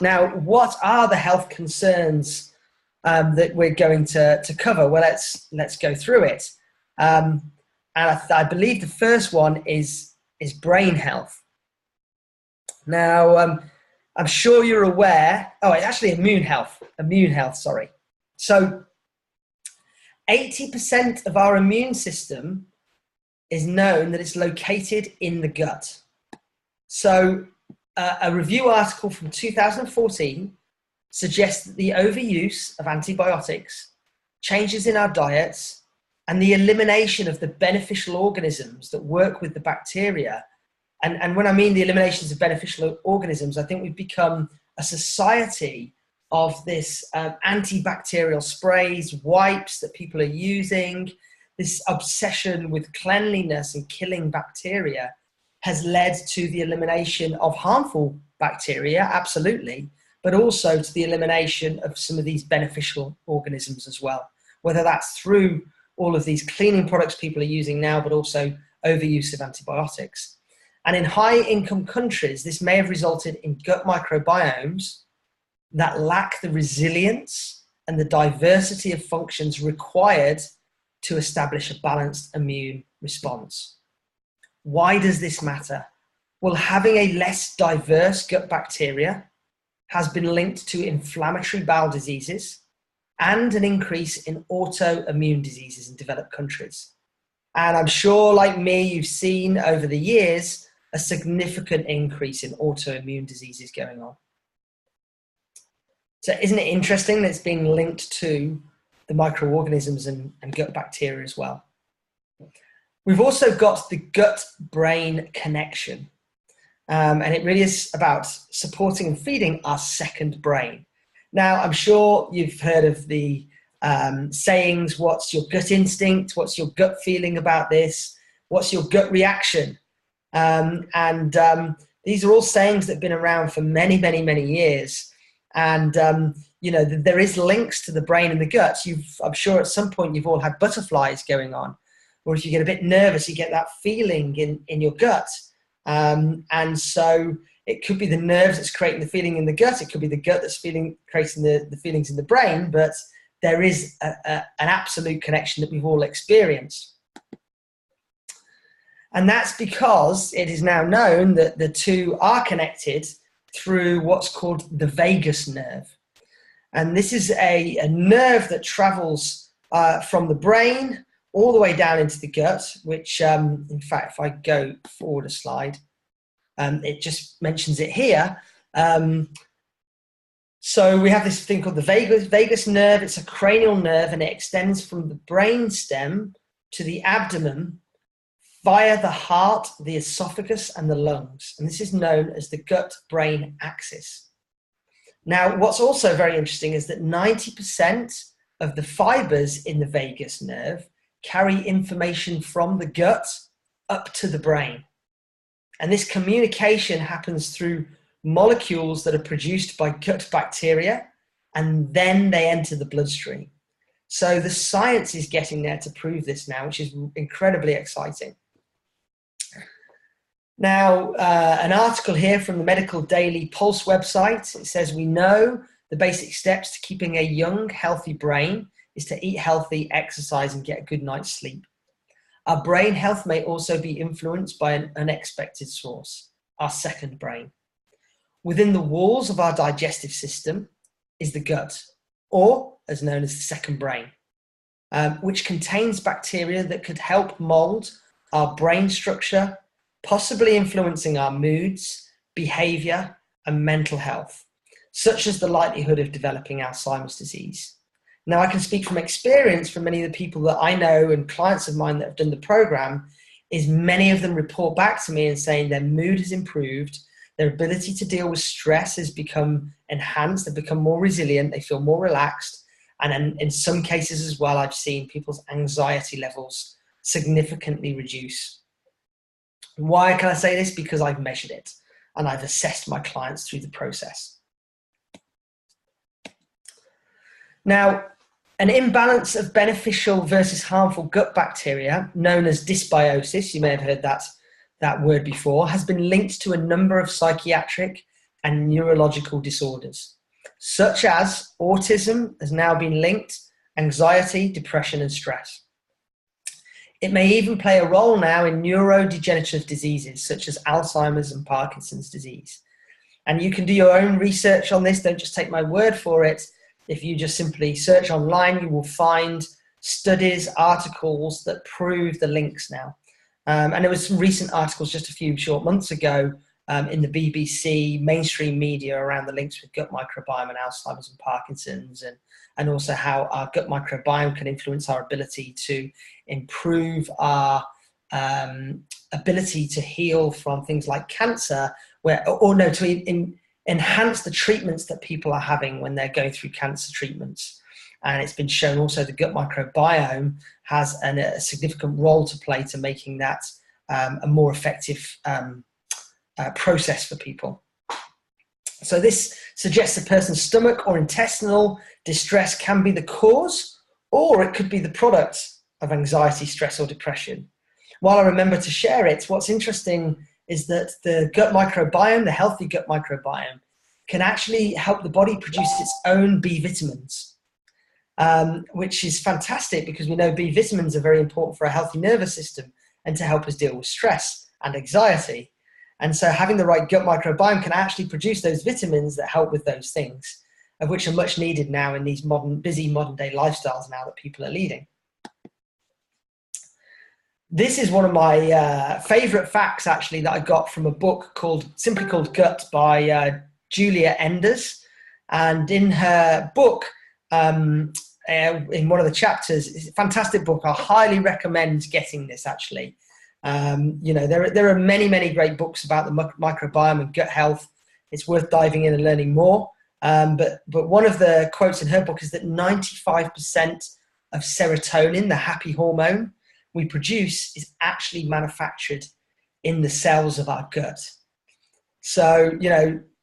Now, what are the health concerns that we're going to cover? Well, let's go through it. And I believe the first one is brain health. Now, I'm sure you're aware, it's actually immune health, sorry. So 80% of our immune system is known that it's located in the gut. So a review article from 2014 suggests that the overuse of antibiotics, changes in our diets, and the elimination of the beneficial organisms that work with the bacteria. And when I mean the eliminations of beneficial organisms, I think we've become a society of this antibacterial sprays, wipes that people are using. This obsession with cleanliness and killing bacteria has led to the elimination of harmful bacteria, absolutely, but also to the elimination of some of these beneficial organisms as well, whether that's through all of these cleaning products people are using now, but also overuse of antibiotics. And in high-income countries, this may have resulted in gut microbiomes that lack the resilience and the diversity of functions required to establish a balanced immune response. Why does this matter? Well, having a less diverse gut bacteria has been linked to inflammatory bowel diseases and an increase in autoimmune diseases in developed countries. And I'm sure, like me, you've seen over the years a significant increase in autoimmune diseases going on. So isn't it interesting that it's being linked to the microorganisms and gut bacteria as well? We've also got the gut-brain connection. And it really is about supporting and feeding our second brain. Now, I'm sure you've heard of the sayings, what's your gut instinct? What's your gut feeling about this? What's your gut reaction? These are all sayings that have been around for many, many, many years. And, there is links to the brain and the gut. I'm sure at some point you've all had butterflies going on, or if you get a bit nervous, you get that feeling in your gut. And so it could be the nerves that's creating the feeling in the gut. It could be the gut that's creating the feelings in the brain, but there is an absolute connection that we've all experienced. And that's because it is now known that the two are connected through what's called the vagus nerve. And this is a nerve that travels from the brain all the way down into the gut, which, in fact, if I go forward a slide, it just mentions it here. So we have this thing called the vagus nerve. It's a cranial nerve, and it extends from the brain stem to the abdomen via the heart, the esophagus, and the lungs. And this is known as the gut-brain axis. Now, what's also very interesting is that 90% of the fibers in the vagus nerve carry information from the gut up to the brain. And this communication happens through molecules that are produced by gut bacteria, and then they enter the bloodstream. So the science is getting there to prove this now, which is incredibly exciting. Now, an article here from the Medical Daily Pulse website. It says, we know the basic steps to keeping a young, healthy brain is to eat healthy, exercise, and get a good night's sleep. Our brain health may also be influenced by an unexpected source, our second brain. Within the walls of our digestive system is the gut, or as known as the second brain, which contains bacteria that could help mold our brain structure, possibly influencing our moods, behavior, and mental health, such as the likelihood of developing Alzheimer's disease. Now, I can speak from experience from many of the people that I know and clients of mine that have done the program, is many of them report back to me and saying their mood has improved, their ability to deal with stress has become enhanced, they've become more resilient, they feel more relaxed, and in some cases as well, I've seen people's anxiety levels significantly reduce. Why can I say this? Because I've measured it and I've assessed my clients through the process. Now, an imbalance of beneficial versus harmful gut bacteria, known as dysbiosis, you may have heard that word before, has been linked to a number of psychiatric and neurological disorders, such as autism has now been linked, anxiety, depression, and stress. It may even play a role now in neurodegenerative diseases such as Alzheimer's and Parkinson's disease. And you can do your own research on this, don't just take my word for it. If you just simply search online, you will find studies, articles that prove the links now. And there was some recent articles just a few short months ago in the BBC, mainstream media, around the links with gut microbiome and Alzheimer's and Parkinson's, and also how our gut microbiome can influence our ability to improve our ability to heal from things like cancer, to enhance the treatments that people are having when they're going through cancer treatments. And it's been shown also the gut microbiome has a significant role to play to making that a more effective process for people. So this suggests a person's stomach or intestinal distress can be the cause, or it could be the product of anxiety, stress, or depression. While I remember to share it, what's interesting is that the gut microbiome, the healthy gut microbiome, can actually help the body produce its own B vitamins, which is fantastic because we know B vitamins are very important for a healthy nervous system and to help us deal with stress and anxiety. And so having the right gut microbiome can actually produce those vitamins that help with those things, of which are much needed now in these busy modern day lifestyles now that people are leading. This is one of my favorite facts actually that I got from a book simply called Gut by Julia Enders. And in her book, in one of the chapters, it's a fantastic book. I highly recommend getting this actually. There are many great books about the microbiome and gut health. It's worth diving in and learning more. But one of the quotes in her book is that 95% of serotonin, the happy hormone we produce, is actually manufactured in the cells of our gut. So,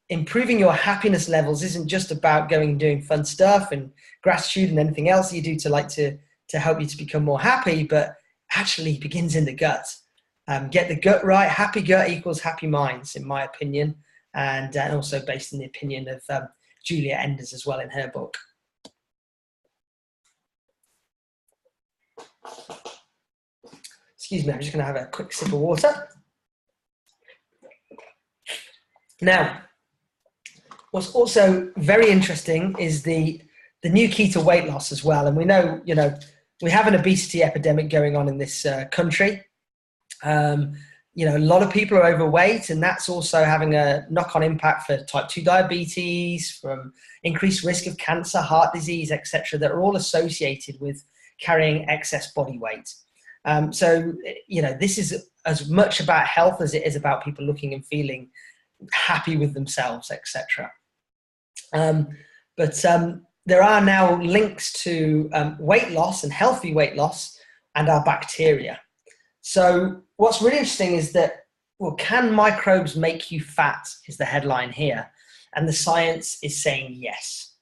improving your happiness levels isn't just about going and doing fun stuff and gratitude and anything else you do to help you to become more happy, but actually begins in the gut. Get the gut right. Happy gut equals happy minds, in my opinion, and also based on the opinion of Julia Enders as well in her book. Excuse me, I'm just going to have a quick sip of water. Now, what's also very interesting is the new key to weight loss as well. And we know, we have an obesity epidemic going on in this country. A lot of people are overweight, and that's also having a knock-on impact for type 2 diabetes, from increased risk of cancer, heart disease, etc., that are all associated with carrying excess body weight. This is as much about health as it is about people looking and feeling happy with themselves, etc. There are now links to weight loss and healthy weight loss and our bacteria. So what's really interesting is that well, can microbes make you fat is the headline here. And the science is saying yes.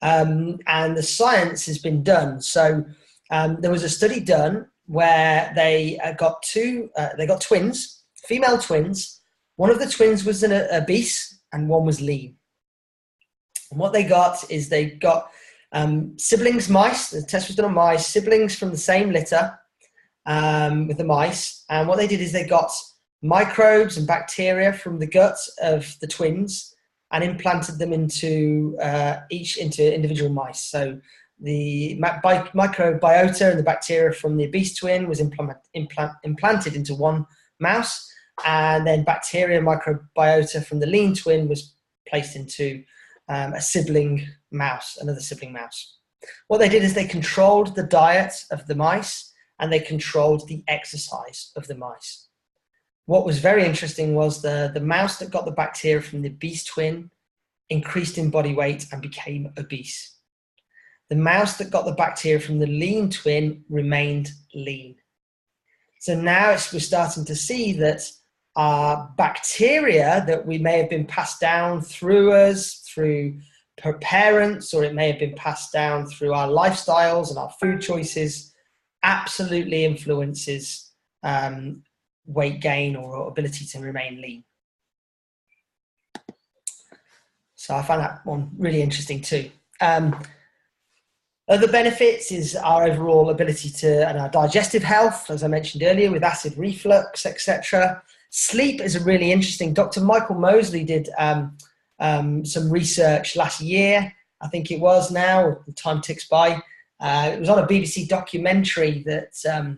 And the science has been done. So there was a study done where they got twins, female twins. One of the twins was an obese and one was lean. And what they got is they got siblings mice. The test was done on mice, siblings from the same litter with the mice. And what they did is they got microbes and bacteria from the gut of the twins and implanted them into individual mice. So the microbiota and the bacteria from the obese twin was implanted into one mouse, and then bacteria and microbiota from the lean twin was placed into a sibling mouse, another sibling mouse. What they did is they controlled the diet of the mice and they controlled the exercise of the mice. What was very interesting was the mouse that got the bacteria from the obese twin increased in body weight and became obese. The mouse that got the bacteria from the lean twin remained lean. So now we're starting to see that our bacteria that we may have been passed down through us, through parents, or it may have been passed down through our lifestyles and our food choices, absolutely influences weight gain or ability to remain lean. So I found that one really interesting too. Other benefits is our overall ability and our digestive health, as I mentioned earlier, with acid reflux, etc. Sleep is a really interesting. Dr. Michael Mosley did some research last year, I think it was now, the time ticks by. It was on a BBC documentary that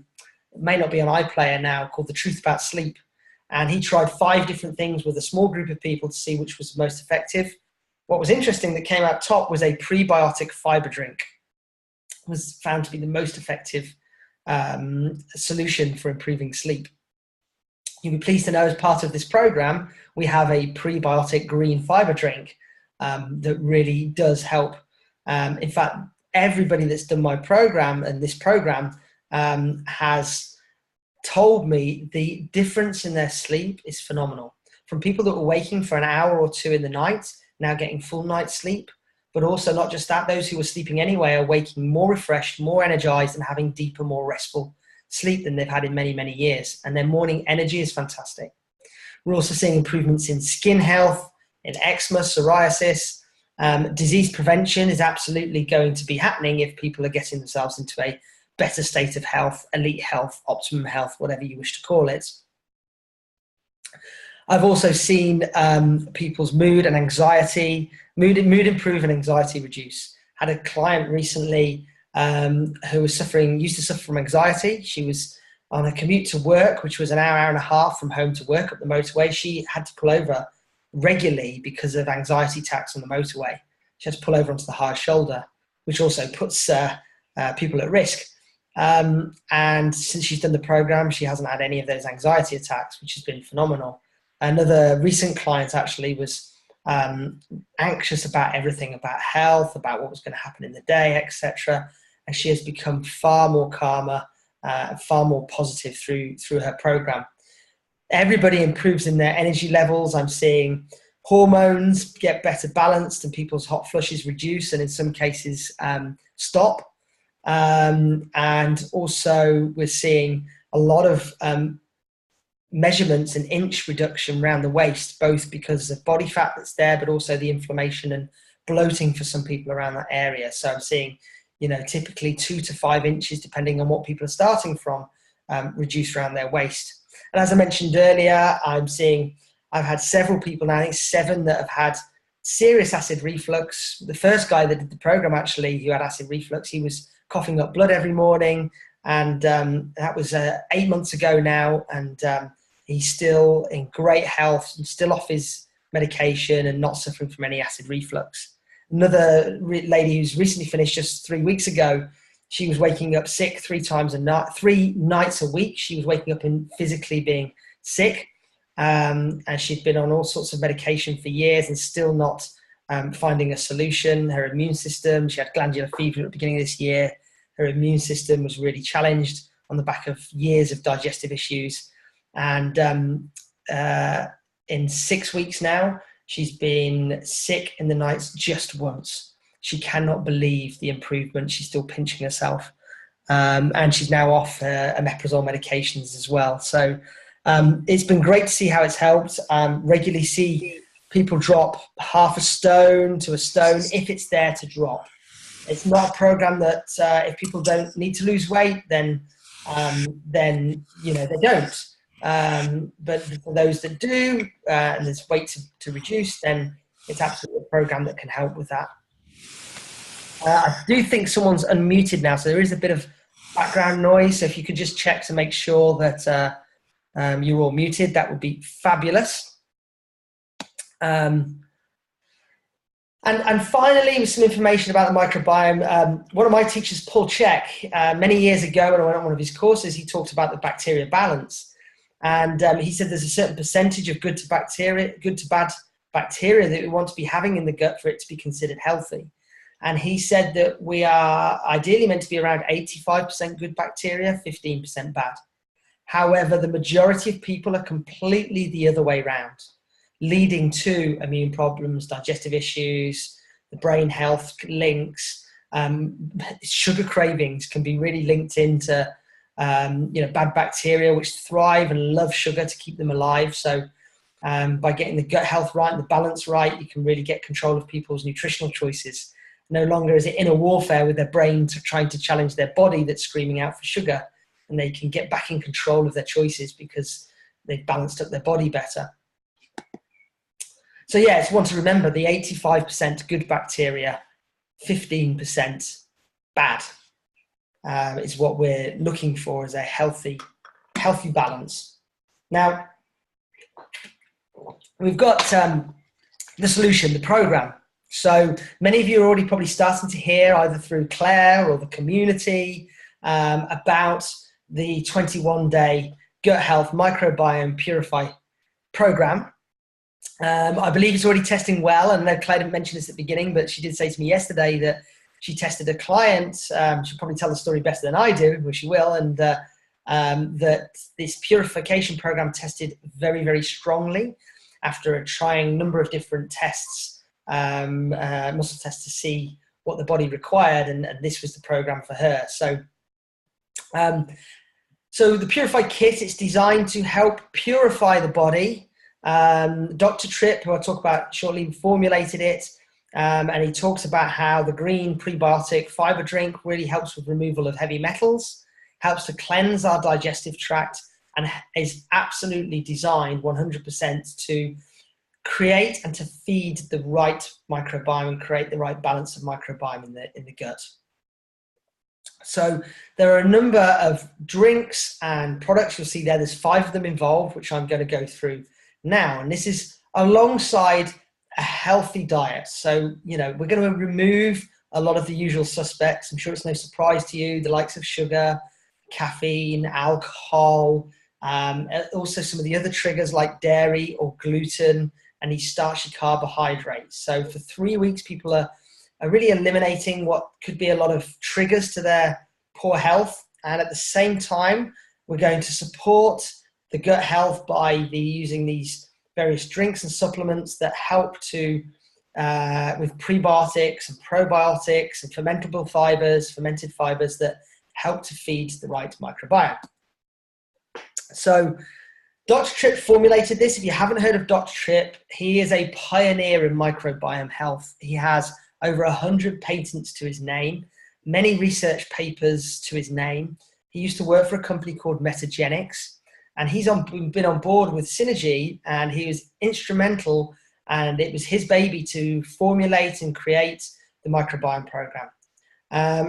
may not be on iPlayer now, called The Truth About Sleep. And he tried 5 different things with a small group of people to see which was the most effective. What was interesting that came out top was a prebiotic fiber drink. It was found to be the most effective solution for improving sleep. You'll be pleased to know, as part of this program, we have a prebiotic green fiber drink that really does help. In fact, everybody that's done my program and this program has told me the difference in their sleep is phenomenal. From people that were waking for an hour or 2 in the night, now getting full night's sleep, but also not just that, those who were sleeping anyway are waking more refreshed, more energized, and having deeper, more restful sleep than they've had in many, many years. And their morning energy is fantastic. We're also seeing improvements in skin health, in eczema, psoriasis. Disease prevention is absolutely going to be happening if people are getting themselves into a better state of health, elite health, optimum health, whatever you wish to call it. I've also seen people's mood and anxiety, mood improve and anxiety reduce. Had a client recently who was used to suffer from anxiety. She was on a commute to work, which was an hour and a half from home to work up the motorway. She had to pull over regularly because of anxiety attacks on the motorway. She had to pull over onto the hard shoulder, which also puts people at risk. And since she's done the program, she hasn't had any of those anxiety attacks, which has been phenomenal. Another recent client actually was anxious about everything, about health, about what was going to happen in the day, etc. And she has become far more calmer, far more positive through her program. Everybody improves in their energy levels. I'm seeing hormones get better balanced and people's hot flushes reduce and in some cases stop. And also we're seeing a lot of measurements and inch reduction around the waist, both because of body fat that's there, but also the inflammation and bloating for some people around that area. So I'm seeing, typically 2 to 5 inches, depending on what people are starting from, reduce around their waist. And as I mentioned earlier, I've had several people now, I think 7, that have had serious acid reflux. The first guy that did the program actually, who had acid reflux, he was coughing up blood every morning. And that was 8 months ago now. And he's still in great health and still off his medication and not suffering from any acid reflux. Another lady who's recently finished just 3 weeks ago, she was waking up sick 3 nights a week. She was waking up and physically being sick. And she'd been on all sorts of medication for years and still not finding a solution. Her immune system, she had glandular fever at the beginning of this year. Her immune system was really challenged on the back of years of digestive issues. And in 6 weeks now. She's been sick in the nights just once. She cannot believe the improvement. She's still pinching herself. And she's now off omeprazole medications as well. So it's been great to see how it's helped. Regularly see people drop half a stone to a stone if it's there to drop. It's not a program that if people don't need to lose weight, then you know, they don't. But for those that do, and there's weight to reduce, then it's absolutely a program that can help with that. I do think someone's unmuted now, so there is a bit of background noise. So if you could just check to make sure that you're all muted, that would be fabulous. And finally, with some information about the microbiome, one of my teachers, Paul Check, many years ago when I went on one of his courses, he talked about the bacteria balance. And he said there's a certain percentage of good to bad bacteria that we want to be having in the gut for it to be considered healthy. And he said that we are ideally meant to be around 85% good bacteria, 15% bad. However, the majority of people are completely the other way around, leading to immune problems, digestive issues, the brain health links, sugar cravings can be really linked into you know, bad bacteria which thrive and love sugar to keep them alive. So by getting the gut health right and the balance right, you can really get control of people's nutritional choices. No longer is it inner warfare with their brain trying to challenge their body that's screaming out for sugar, and they can get back in control of their choices because they've balanced up their body better. So yeah, it's one to remember, the 85% good bacteria, 15% bad is what we're looking for as a healthy balance. Now, we've got the solution, the program. So many of you are already probably starting to hear either through Claire or the community about the 21-day Gut Health Microbiome Purify program. I believe it's already testing well. And I know Claire didn't mention this at the beginning, but she did say to me yesterday that she tested a client. She'll probably tell the story better than I do, which she will. And that this purification program tested very, very strongly after trying a number of different tests, muscle tests, to see what the body required. And this was the program for her. So, so the Purify Kit, it's designed to help purify the body. Dr. Tripp, who I'll talk about shortly, formulated it, and he talks about how the green prebiotic fiber drink really helps with removal of heavy metals, helps to cleanse our digestive tract, and is absolutely designed 100% to create and to feed the right microbiome and create the right balance of microbiome in the gut. So there are a number of drinks and products. You'll see there's 5 of them involved, which I'm going to go through now. And this is alongside a healthy diet. So, you know, we're going to remove a lot of the usual suspects. I'm sure it's no surprise to you, the likes of sugar, caffeine, alcohol, also some of the other triggers like dairy or gluten and these starchy carbohydrates. So for 3 weeks, people are really eliminating what could be a lot of triggers to their poor health. And at the same time, we're going to support the gut health by using these various drinks and supplements that help to, with prebiotics and probiotics and fermented fibers that help to feed the right microbiome. So Dr. Tripp formulated this. If you haven't heard of Dr. Tripp, he is a pioneer in microbiome health. He has over 100 patents to his name, many research papers to his name. He used to work for a company called Metagenics, and he's been on board with Synergy, and he was instrumental, and it was his baby to formulate and create the microbiome program.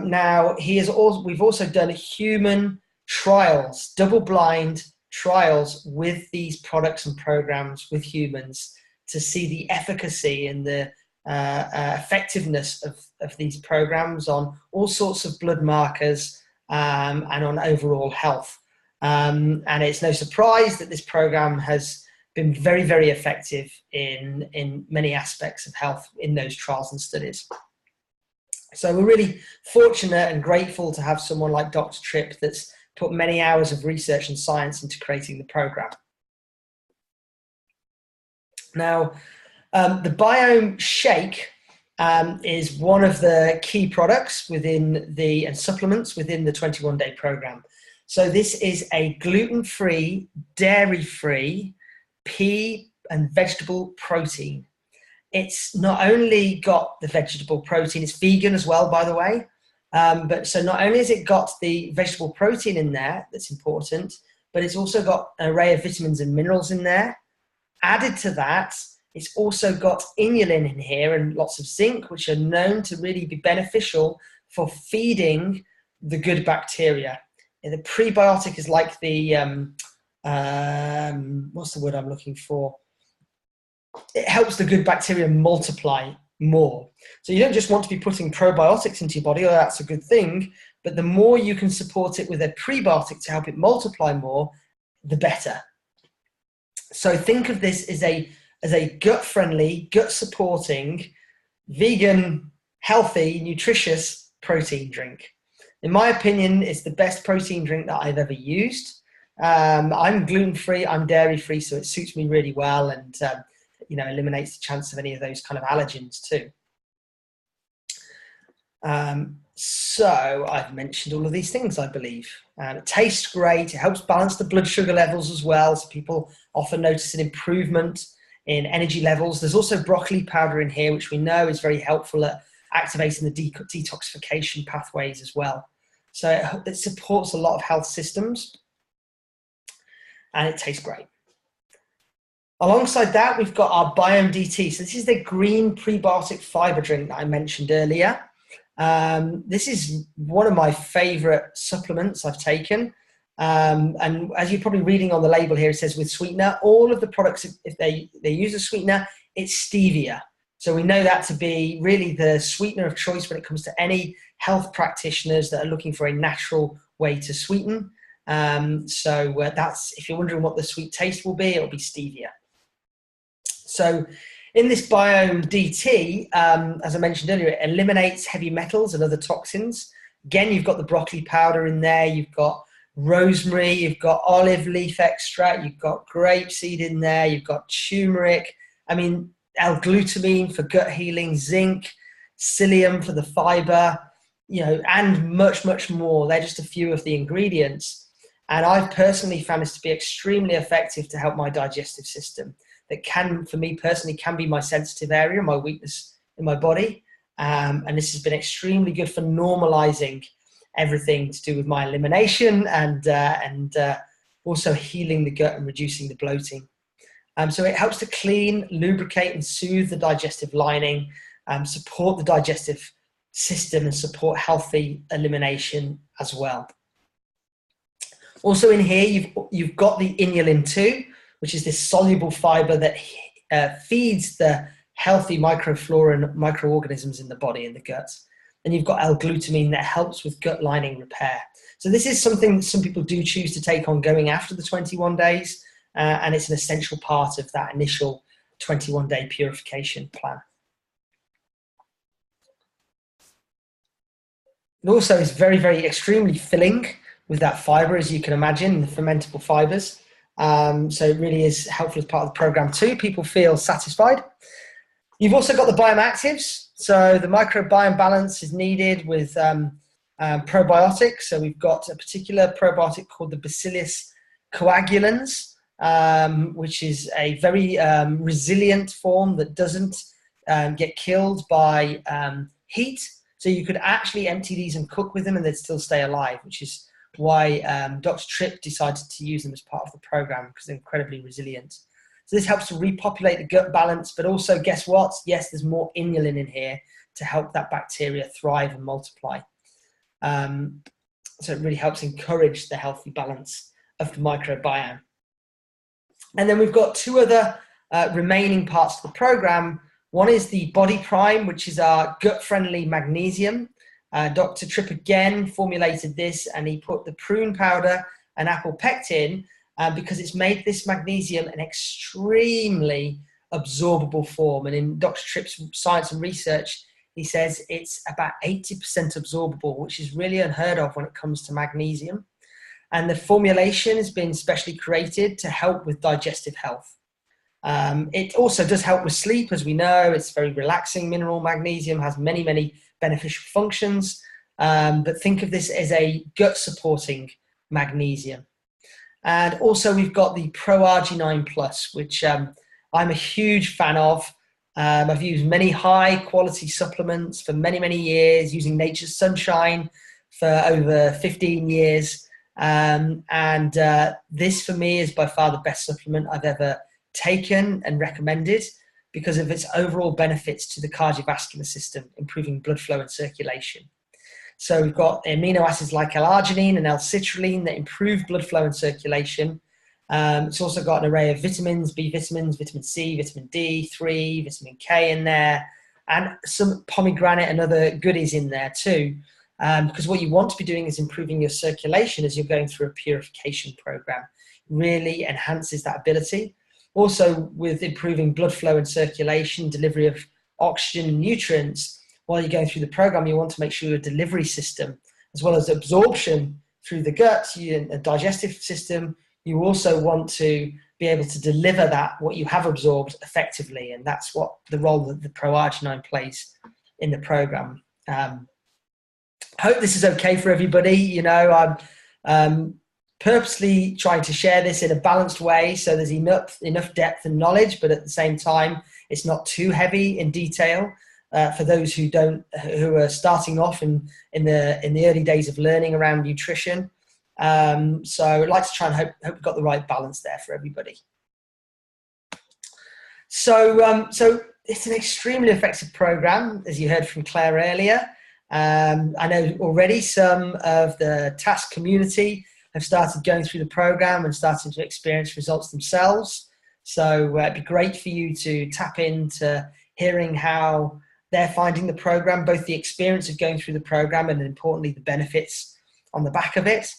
Now, we've also done human trials, double-blind trials with these products and programs with humans to see the efficacy and the effectiveness of these programs on all sorts of blood markers and on overall health. And it's no surprise that this program has been very, very effective in many aspects of health in those trials and studies. So we're really fortunate and grateful to have someone like Dr. Tripp that's put many hours of research and science into creating the program. Now, the Biome Shake is one of the key products within and supplements within the 21-day program. So this is a gluten-free, dairy-free pea and vegetable protein. It's not only got the vegetable protein, it's vegan as well, by the way. But so not only has it got the vegetable protein in there, that's important, but it's also got an array of vitamins and minerals in there. Added to that, it's also got inulin in here and lots of zinc, which are known to really be beneficial for feeding the good bacteria. And the prebiotic is like the, what's the word I'm looking for? It helps the good bacteria multiply more. So you don't just want to be putting probiotics into your body, or that's a good thing, but the more you can support it with a prebiotic to help it multiply more, the better. So think of this as a gut-friendly, gut-supporting, vegan, healthy, nutritious protein drink. In my opinion, it's the best protein drink that I've ever used. I'm gluten-free, I'm dairy-free, so it suits me really well, and you know, eliminates the chance of any of those kind of allergens too. So I've mentioned all of these things, I believe. It tastes great. It helps balance the blood sugar levels as well. So people often notice an improvement in energy levels. There's also broccoli powder in here, which we know is very helpful at activating the detoxification pathways as well. So it supports a lot of health systems, and it tastes great. Alongside that, we've got our Biome DT. So this is the green prebiotic fiber drink that I mentioned earlier. This is one of my favorite supplements I've taken. And as you're probably reading on the label here, it says with sweetener. All of the products, if they use a sweetener, it's stevia. So we know that to be really the sweetener of choice when it comes to any health practitioners that are looking for a natural way to sweeten. That's, if you're wondering what the sweet taste will be, it'll be stevia. So in this Biome DT, as I mentioned earlier, it eliminates heavy metals and other toxins. Again, you've got the broccoli powder in there, you've got rosemary, you've got olive leaf extract, you've got grapeseed in there, you've got turmeric, I mean, L-glutamine for gut healing, zinc, psyllium for the fiber, you know, and much, much more. They're just a few of the ingredients. And I've personally found this to be extremely effective to help my digestive system. That can, for me personally, can be my sensitive area, my weakness in my body. And this has been extremely good for normalizing everything to do with my elimination and also healing the gut and reducing the bloating. So it helps to clean, lubricate and soothe the digestive lining, support the digestive system and support healthy elimination as well. Also in here, you've got the inulin too, which is this soluble fiber that feeds the healthy microflora and microorganisms in the body and the gut. And you've got L-glutamine that helps with gut lining repair. So this is something that some people do choose to take on going after the 21 days, and it's an essential part of that initial 21-day purification plan. It also is very, very extremely filling with that fiber, as you can imagine, the fermentable fibers. So it really is helpful as part of the program too. People feel satisfied. You've also got the Biome Actives. So the microbiome balance is needed with probiotics. So we've got a particular probiotic called the Bacillus coagulans, which is a very resilient form that doesn't get killed by heat. So you could actually empty these and cook with them and they'd still stay alive, which is why Dr. Tripp decided to use them as part of the program, because they're incredibly resilient. So this helps to repopulate the gut balance, but also guess what? Yes, there's more inulin in here to help that bacteria thrive and multiply. So it really helps encourage the healthy balance of the microbiome. And then we've got two other remaining parts of the program. One is the Body Prime, which is our gut-friendly magnesium. Dr. Tripp again formulated this, and he put the prune powder and apple pectin because it's made this magnesium an extremely absorbable form. And in Dr. Tripp's science and research, he says it's about 80% absorbable, which is really unheard of when it comes to magnesium. And the formulation has been specially created to help with digestive health. It also does help with sleep, as we know. It's very relaxing mineral. Magnesium has many, many beneficial functions. But think of this as a gut-supporting magnesium. And also we've got the Pro Arginine Plus, which I'm a huge fan of. I've used many high-quality supplements for many, many years, using Nature's Sunshine for over 15 years. This, for me, is by far the best supplement I've ever taken and recommended because of its overall benefits to the cardiovascular system, improving blood flow and circulation. So we've got amino acids like L-arginine and L-citrulline that improve blood flow and circulation. It's also got an array of vitamins, B vitamins, vitamin C, vitamin D3, vitamin K in there, and some pomegranate and other goodies in there too. Because what you want to be doing is improving your circulation as you're going through a purification program. Really enhances that ability. Also, with improving blood flow and circulation, delivery of oxygen and nutrients, while you're going through the program, you want to make sure your delivery system, as well as absorption through the gut, the digestive system, you also want to be able to deliver that, what you have absorbed, effectively. And that's what the role that the Pro Arginine plays in the program. Hope this is okay for everybody. You know, I'm purposely trying to share this in a balanced way so there's enough depth and knowledge, but at the same time, it's not too heavy in detail. For those who are starting off in the early days of learning around nutrition. So I'd like to try and hope we've got the right balance there for everybody. So it's an extremely effective program, as you heard from Claire earlier. I know already some of the task community have started going through the program and starting to experience results themselves. So it'd be great for you to tap into hearing how they're finding the program, both the experience of going through the program and importantly, the benefits on the back of it.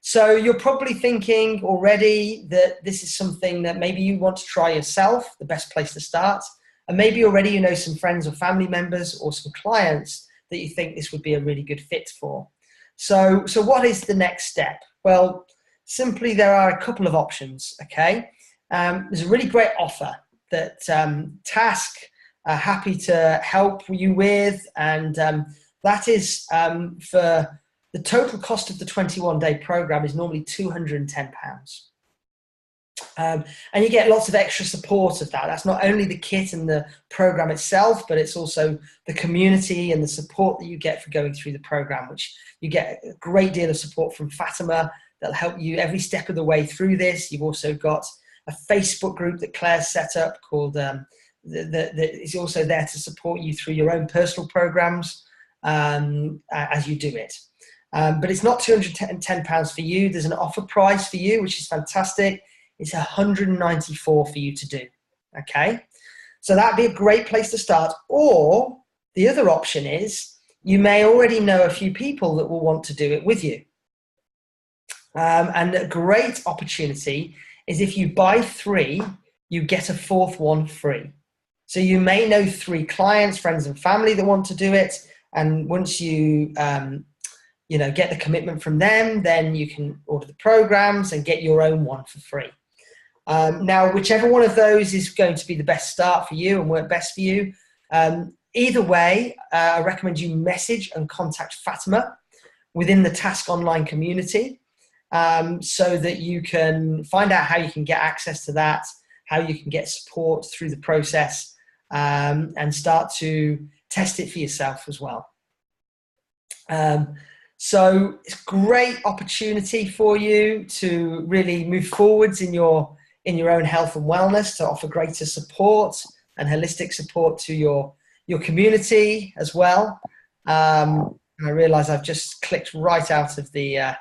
So you're probably thinking already that this is something that maybe you want to try yourself, the best place to start. And maybe already you know some friends or family members or some clients that you think this would be a really good fit for. So what is the next step? Well, simply there are a couple of options, okay? There's a really great offer that Task are happy to help you with, and that is for the total cost of the 21-day program is normally £210. And you get lots of extra support of that. That's not only the kit and the program itself, but it's also the community and the support that you get for going through the program, which you get a great deal of support from Fatima that'll help you every step of the way through this. You've also got a Facebook group that Claire's set up called that is also there to support you through your own personal programs as you do it. But it's not £210 for you. There's an offer price for you, which is fantastic. It's $194 for you to do, okay? So that'd be a great place to start. Or the other option is you may already know a few people that will want to do it with you. And a great opportunity is if you buy 3, you get a 4th one free. So you may know 3 clients, friends and family that want to do it. And once you get the commitment from them, then you can order the programs and get your own one for free. Now, whichever one of those is going to be the best start for you and work best for you, either way, I recommend you message and contact Fatima within the Task Online community so that you can find out how you can get access to that, how you can get support through the process, and start to test it for yourself as well. So it's a great opportunity for you to really move forwards in your own health and wellness, to offer greater support and holistic support to your community as well. I realize I've just clicked right out of the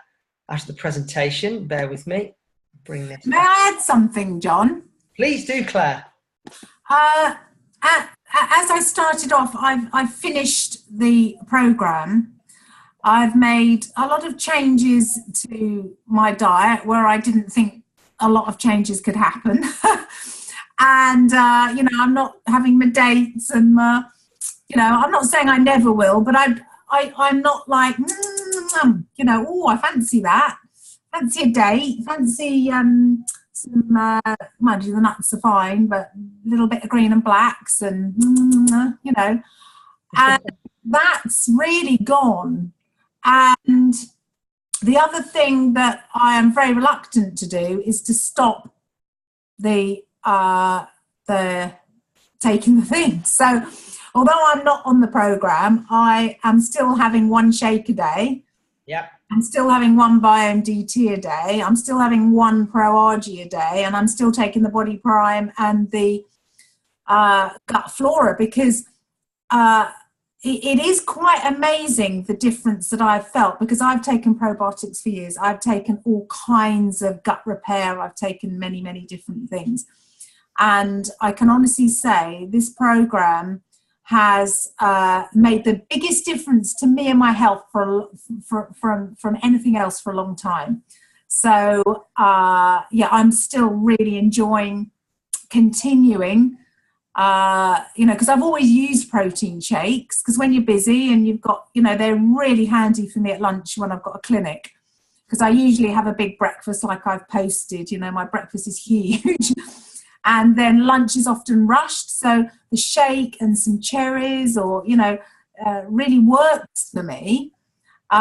presentation. Bear with me. Bring this. May I add something, John? Please do, Claire. As I started off, I've finished the program. I've made a lot of changes to my diet where I didn't think a lot of changes could happen. And, I'm not having my dates and, I'm not saying I never will, but I'm not like, I fancy that. Fancy a date, fancy mind you, the nuts are fine, but a little bit of green and blacks and, you know, and that's really gone. And the other thing that I am very reluctant to do is to stop the taking the thing. So although I'm not on the program, I am still having 1 shake a day. Yeah. I'm still having 1 Biome DT a day. I'm still having 1 Pro RG a day, and I'm still taking the Body Prime and the Gut Flora, because it is quite amazing the difference that I've felt, because I've taken probiotics for years. I've taken all kinds of gut repair. I've taken many, many different things. And I can honestly say this program has made the biggest difference to me and my health from anything else for a long time. So, yeah, I'm still really enjoying continuing, you know, because I've always used protein shakes, because when you're busy and you've got, you know, they're really handy for me at lunch when I've got a clinic, because I usually have a big breakfast like I've posted, you know, my breakfast is huge. And then lunch is often rushed. So the shake and some cherries or, you know, really works for me. You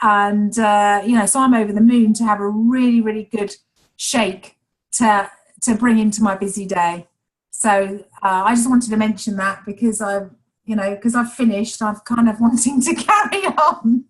know, so I'm over the moon to have a really, really good shake to bring into my busy day. So I just wanted to mention that, because I've, you know, because I've finished, I've kind of wanting to carry on.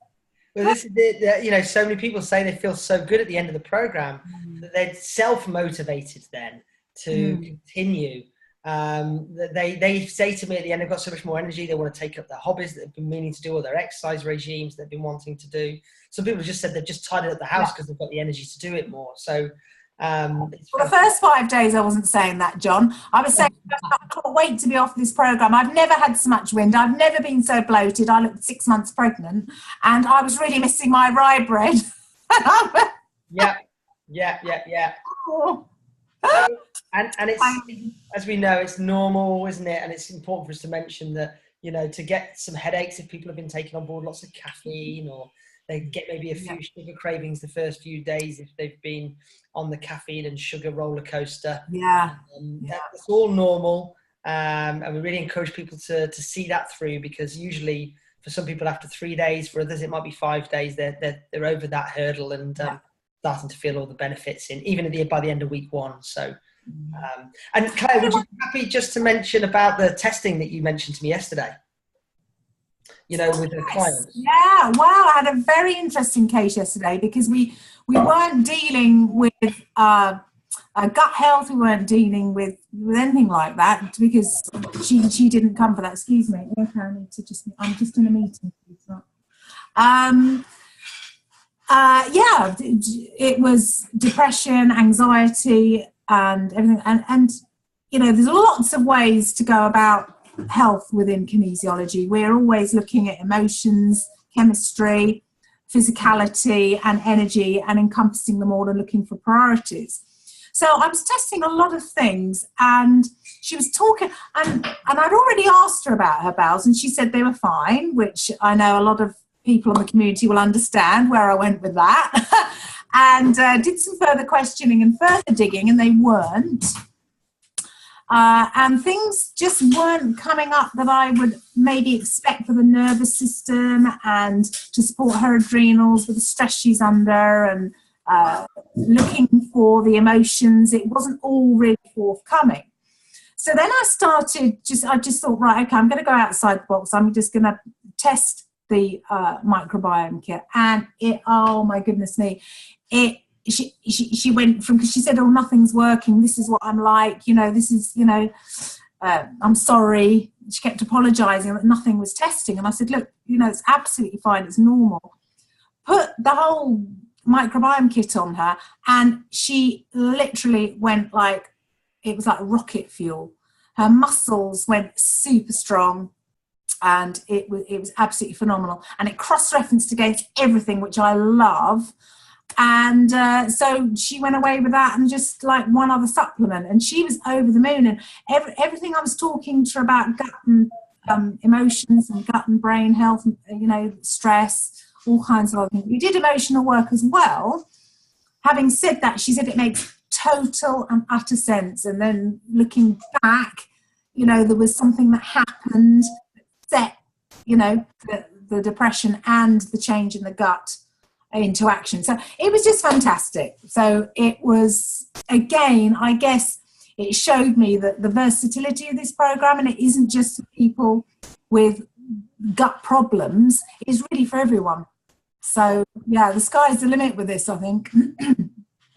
Well, this is it. You know, so many people say they feel so good at the end of the program that they're self-motivated then to continue. They say to me at the end, they've got so much more energy, they want to take up their hobbies that they've been meaning to do, or their exercise regimes they've been wanting to do. Some people just said they've just tidied up the house because they've got the energy to do it more. So well, the first 5 days I wasn't saying that, John. I was saying I can't wait to be off this program. I've never had so much wind. I've never been so bloated. I looked 6 months pregnant, and I was really missing my rye bread. yeah. And it's, as we know, it's normal, isn't it? And it's important for us to mention that, you know, to get some headaches if people have been taking on board lots of caffeine, or they get maybe a few sugar cravings the first few days if they've been on the caffeine and sugar roller coaster. That's all normal. And we really encourage people to see that through, because usually for some people after 3 days, for others it might be 5 days, they're over that hurdle and starting to feel all the benefits even by the end of week 1. So and Claire, would you be happy just to mention about the testing that you mentioned to me yesterday, you know, with the clients? Yeah, wow, I had a very interesting case yesterday, because we weren't dealing with gut health, we weren't dealing with anything like that, because she didn't come for that. Excuse me, okay, I need to I'm just in a meeting. Yeah, it was depression, anxiety, and everything. And you know, there's lots of ways to go about health within kinesiology. We're always looking at emotions, chemistry, physicality, and energy, and encompassing them all and looking for priorities. So I was testing a lot of things, and she was talking, and I'd already asked her about her bowels, and she said they were fine, which I know a lot of people in the community will understand where I went with that. And did some further questioning and further digging, and they weren't. And things just weren't coming up that I would maybe expect for the nervous system and to support her adrenals with the stress she's under, and looking for the emotions. It wasn't all really forthcoming. So then I just thought, right, okay, I'm going to go outside the box. I'm just going to test the microbiome kit, and oh my goodness me, she went from, because she said, oh, nothing's working, this is what I'm like, you know, this is, you know, I'm sorry. She kept apologizing that nothing was testing, and I said, look, you know, it's absolutely fine, it's normal. Put the whole microbiome kit on her, and she literally went like, it was like rocket fuel. Her muscles went super strong, and it was absolutely phenomenal, and it cross-referenced against everything, which I love. And so she went away with that and just like one other supplement, and she was over the moon. And everything I was talking to her about, gut and emotions and gut and brain health, you know, stress, all kinds of other things. We did emotional work as well. Having said that, she said it makes total and utter sense. And then looking back, you know, there was something that happened that set, you know, the depression and the change in the gut into action. So it was just fantastic. So it was, again, I guess it showed me that the versatility of this program, and it isn't just for people with gut problems, it's really for everyone. So yeah, the sky's the limit with this, I think.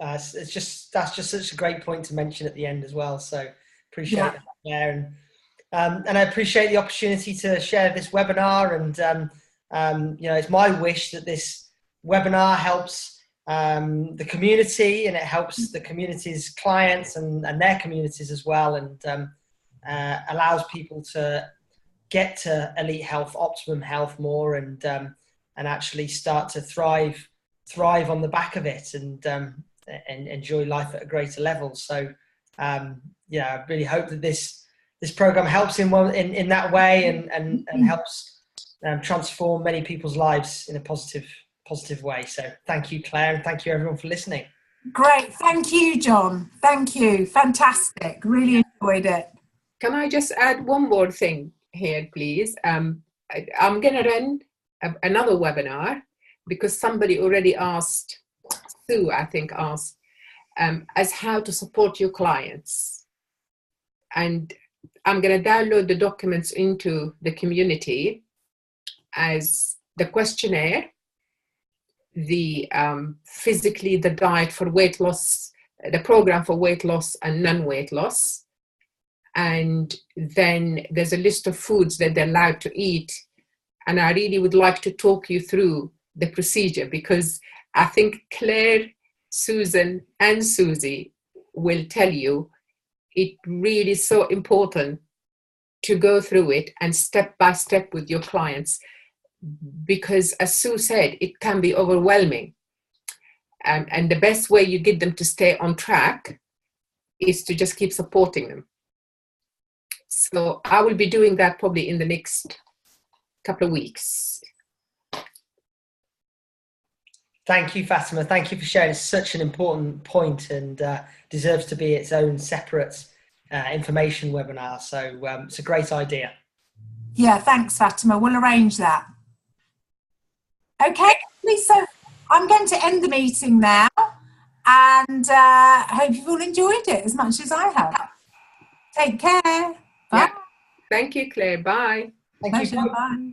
That's just such a great point to mention at the end as well. So appreciate that there, and I appreciate the opportunity to share this webinar. And you know, it's my wish that this webinar helps the community, and it helps the community's clients and their communities as well, and allows people to get to elite health, optimum health more, and actually start to thrive on the back of it, and enjoy life at a greater level. So yeah, I really hope that this program helps in that way, and helps transform many people's lives in a positive way. So thank you, Claire, and thank you everyone for listening. Great, thank you, Jon. Thank you, fantastic. Really enjoyed it. Can I just add one more thing here, please? I'm going to run another webinar because somebody already asked, Sue, I think, asked, as how to support your clients. And I'm going to download the documents into the community as the questionnaire, the physically the diet for weight loss, the program for weight loss and non-weight loss. And then there's a list of foods that they're allowed to eat. And I really would like to talk you through the procedure, because I think Claire, Susan, and Susie will tell you it really is so important to go through it and step by step with your clients, because as Sue said, it can be overwhelming. And the best way you get them to stay on track is to just keep supporting them. So I will be doing that probably in the next couple of weeks. Thank you, Fatima. Thank you for sharing. It's such an important point, and deserves to be its own separate information webinar. So it's a great idea. Yeah, thanks, Fatima. We'll arrange that. Okay, so I'm going to end the meeting now, and I hope you've all enjoyed it as much as I have. Take care. Bye. Yeah. Thank you, Claire. Bye. Thank you. Pleasure. Bye.